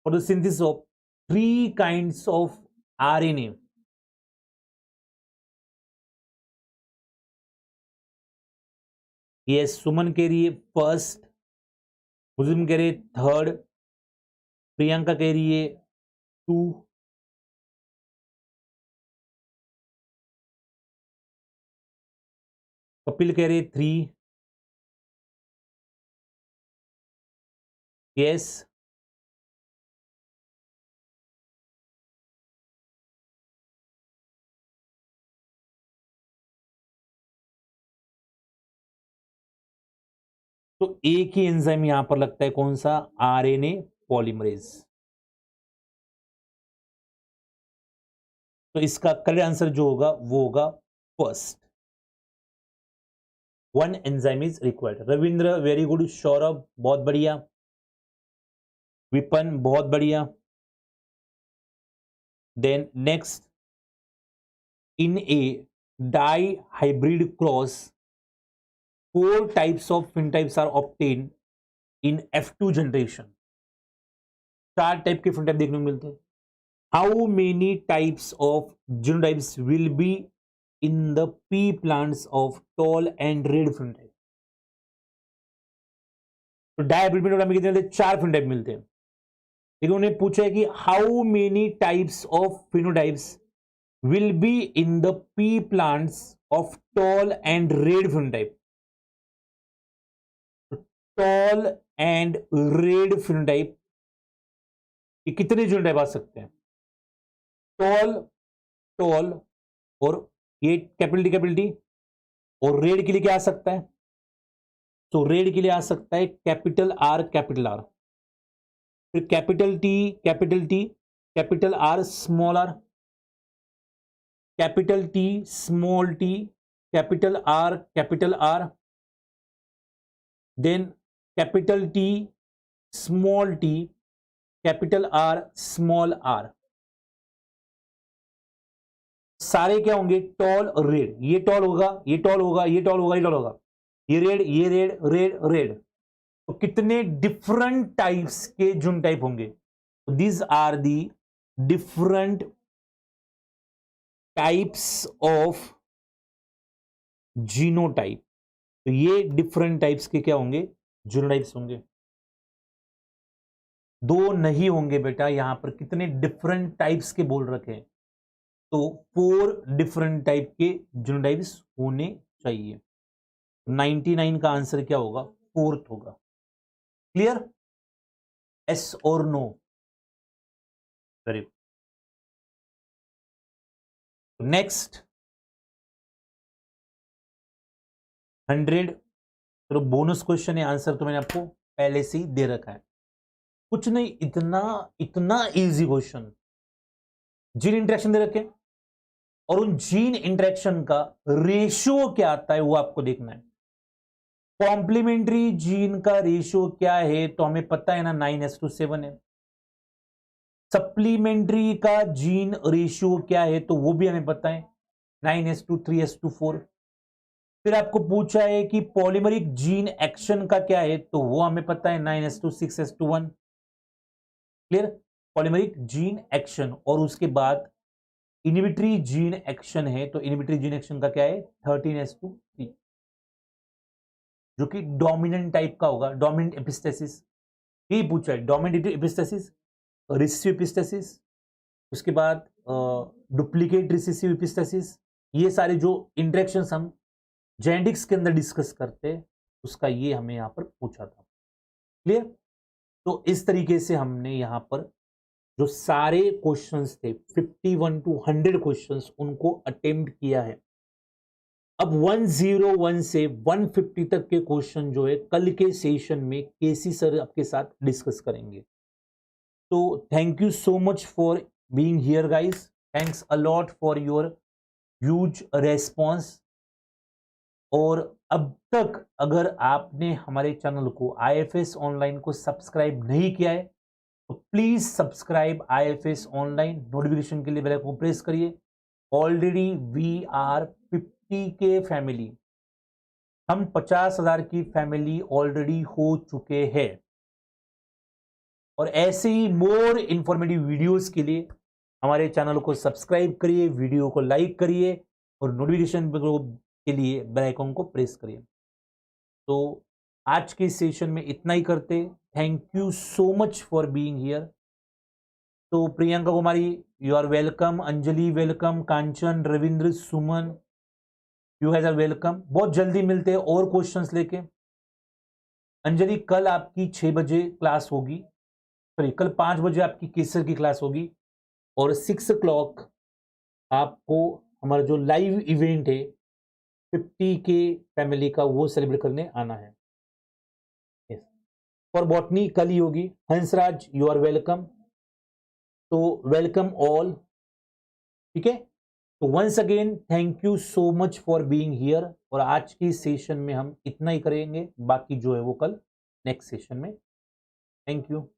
for the synthesis of 3 kinds of RNA yes, Suman कह रही है फर्स्ट, मुस्लिम कह रही है थर्ड, प्रियंका कह रही है 2, कपिल कह रहे 3, यस, तो एक ही एंजाइम यहां पर लगता है, कौन सा? RNA polymerase. तो इसका करेक्ट आंसर जो होगा वो होगा first, 1 enzyme is required. Ravindra very good, Saurabh बहुत बढ़िया, विपन बहुत बढ़िया। Then next, in a dihybrid cross 4 types of phenotypes are obtained in F2 generation। 4 type के phenotype देखने को मिलते हैं। How many types of genotypes will be in the pea plants of tall and red phenotype? तो dihybrid में हमें कितने मिलते हैं? 4 phenotype मिलते हैं। लेकिन उन्हें पूछा है कि how many types of phenotypes will be in the pea plants of tall and red phenotype। Tall and red phenotype, ये कितने जीनोटाइप आ सकते हैं? टॉल, टॉल और ये कैपिटल टी, और रेड के लिए क्या आ सकता है? तो रेड के लिए आ सकता है कैपिटल आर, फिर capital T, capital R small R, capital T small T, capital R, then capital T small T, capital R small R, सारे क्या होंगे? टॉल और रेड। ये टॉल होगा, ये टॉल होगा, ये टॉल होगा, ये टॉल होगा, ये रेड, ये रेड, रेड रेड। तो कितने डिफरेंट टाइप्स के जून टाइप होंगे? These are the different types of genotype. तो ये डिफरेंट टाइप्स के क्या होंगे? जीनोटाइप्स होंगे। 2 नहीं होंगे बेटा, यहां पर कितने डिफरेंट टाइप्स के बोल रखे हैं? तो 4 डिफरेंट टाइप के जीनोटाइप्स होने चाहिए। 99 का आंसर क्या होगा? 4th होगा। क्लियर? एस और नो? Very good. नेक्स्ट 100, चलो बोनस क्वेश्चन है, आंसर तो मैंने आपको पहले से ही दे रखा है। कुछ नहीं, इतना इजी क्वेश्चन। जीन इंटरेक्शन दे रखे और उन जीन इंटरेक्शन का रेशियो क्या आता है वो आपको देखना है। कॉम्प्लीमेंट्री जीन का रेशियो क्या है तो हमें पता है ना, 9:7 है। सप्लीमेंट्री का जीन रेशियो क्या है तो वो भी हमें पता है, 9:3:4। फिर आपको पूछा है कि पॉलीमरिक जीन एक्शन का क्या है तो वो हमें पता है, 9:6:1। क्लियर? पॉलीमरिक जीन एक्शन, और उसके बाद इनहिबिटरी जीन एक्शन है तो इनहिबिटरी जीन एक्शन का क्या है, 13:3, जो कि डोमिनेंट टाइप का होगा, डोमिनेंट एपिस्टेसिस। यही पूछा है, डोमिनेंट एपिस्टेसिस, रिसेसिव एपिस्टेसिस, उसके बाद डुप्लीकेट रिसेसिव एपिस्टेसिस। ये सारे जो इंटरेक्शंस हम जेनेटिक्स के अंदर डिस्कस करते हैं उसका ये हमें यहां पर पूछा था। क्लियर? तो इस तरीके से हमने यहां पर जो सारे क्वेश्चंस थे 51 to 100 क्वेश्चंस उनको अटेम्प्ट किया है। अब 101 से 150 तक के क्वेश्चन जो है कल के सेशन में केसी सर आपके साथ डिस्कस करेंगे। तो thank you so much for being here guys, thanks a lot for your huge response. और अब तक अगर आपने हमारे चैनल को आईएफएस ऑनलाइन को सब्सक्राइब नहीं किया है तो please subscribe IFS online, notification के लिए बेल आइकन को प्रेस करिए। ऑलरेडी वी आर 50 के फैमिली, हम 50,000 की फैमिली ऑलरेडी हो चुके हैं। और ऐसे ही मोर इंफॉर्मेटिव वीडियोस के लिए हमारे चैनल को सब्सक्राइब करिए, वीडियो को लाइक करिए और नोटिफिकेशन के लिए बेल आइकन को प्रेस करिए। तो आज के सेशन में इतना ही करते। Thank you so much for being here. तो Priyanka Kumari you are welcome, Anjali welcome, Kanchan, Ravindra, Suman, you has are welcome. बहुत जल्दी मिलते हैं और क्वेश्चंस लेके। अंजलि कल आपकी 6 बजे क्लास होगी, सॉरी कल 5 बजे आपकी केसर की क्लास होगी और 6 o'clock आपको हमारा जो लाइव इवेंट है 50K फैमिली का वो सेलिब्रेट करने आना है। yes. और बॉटनी कल ही होगी। हंसराज यू आर वेलकम, तो वेलकम ऑल, ठीक है। तो once again thank you so much for being here. और आज की सेशन में हम इतना ही करेंगे, बाकी जो है वो कल नेक्स्ट सेशन में। Thank you.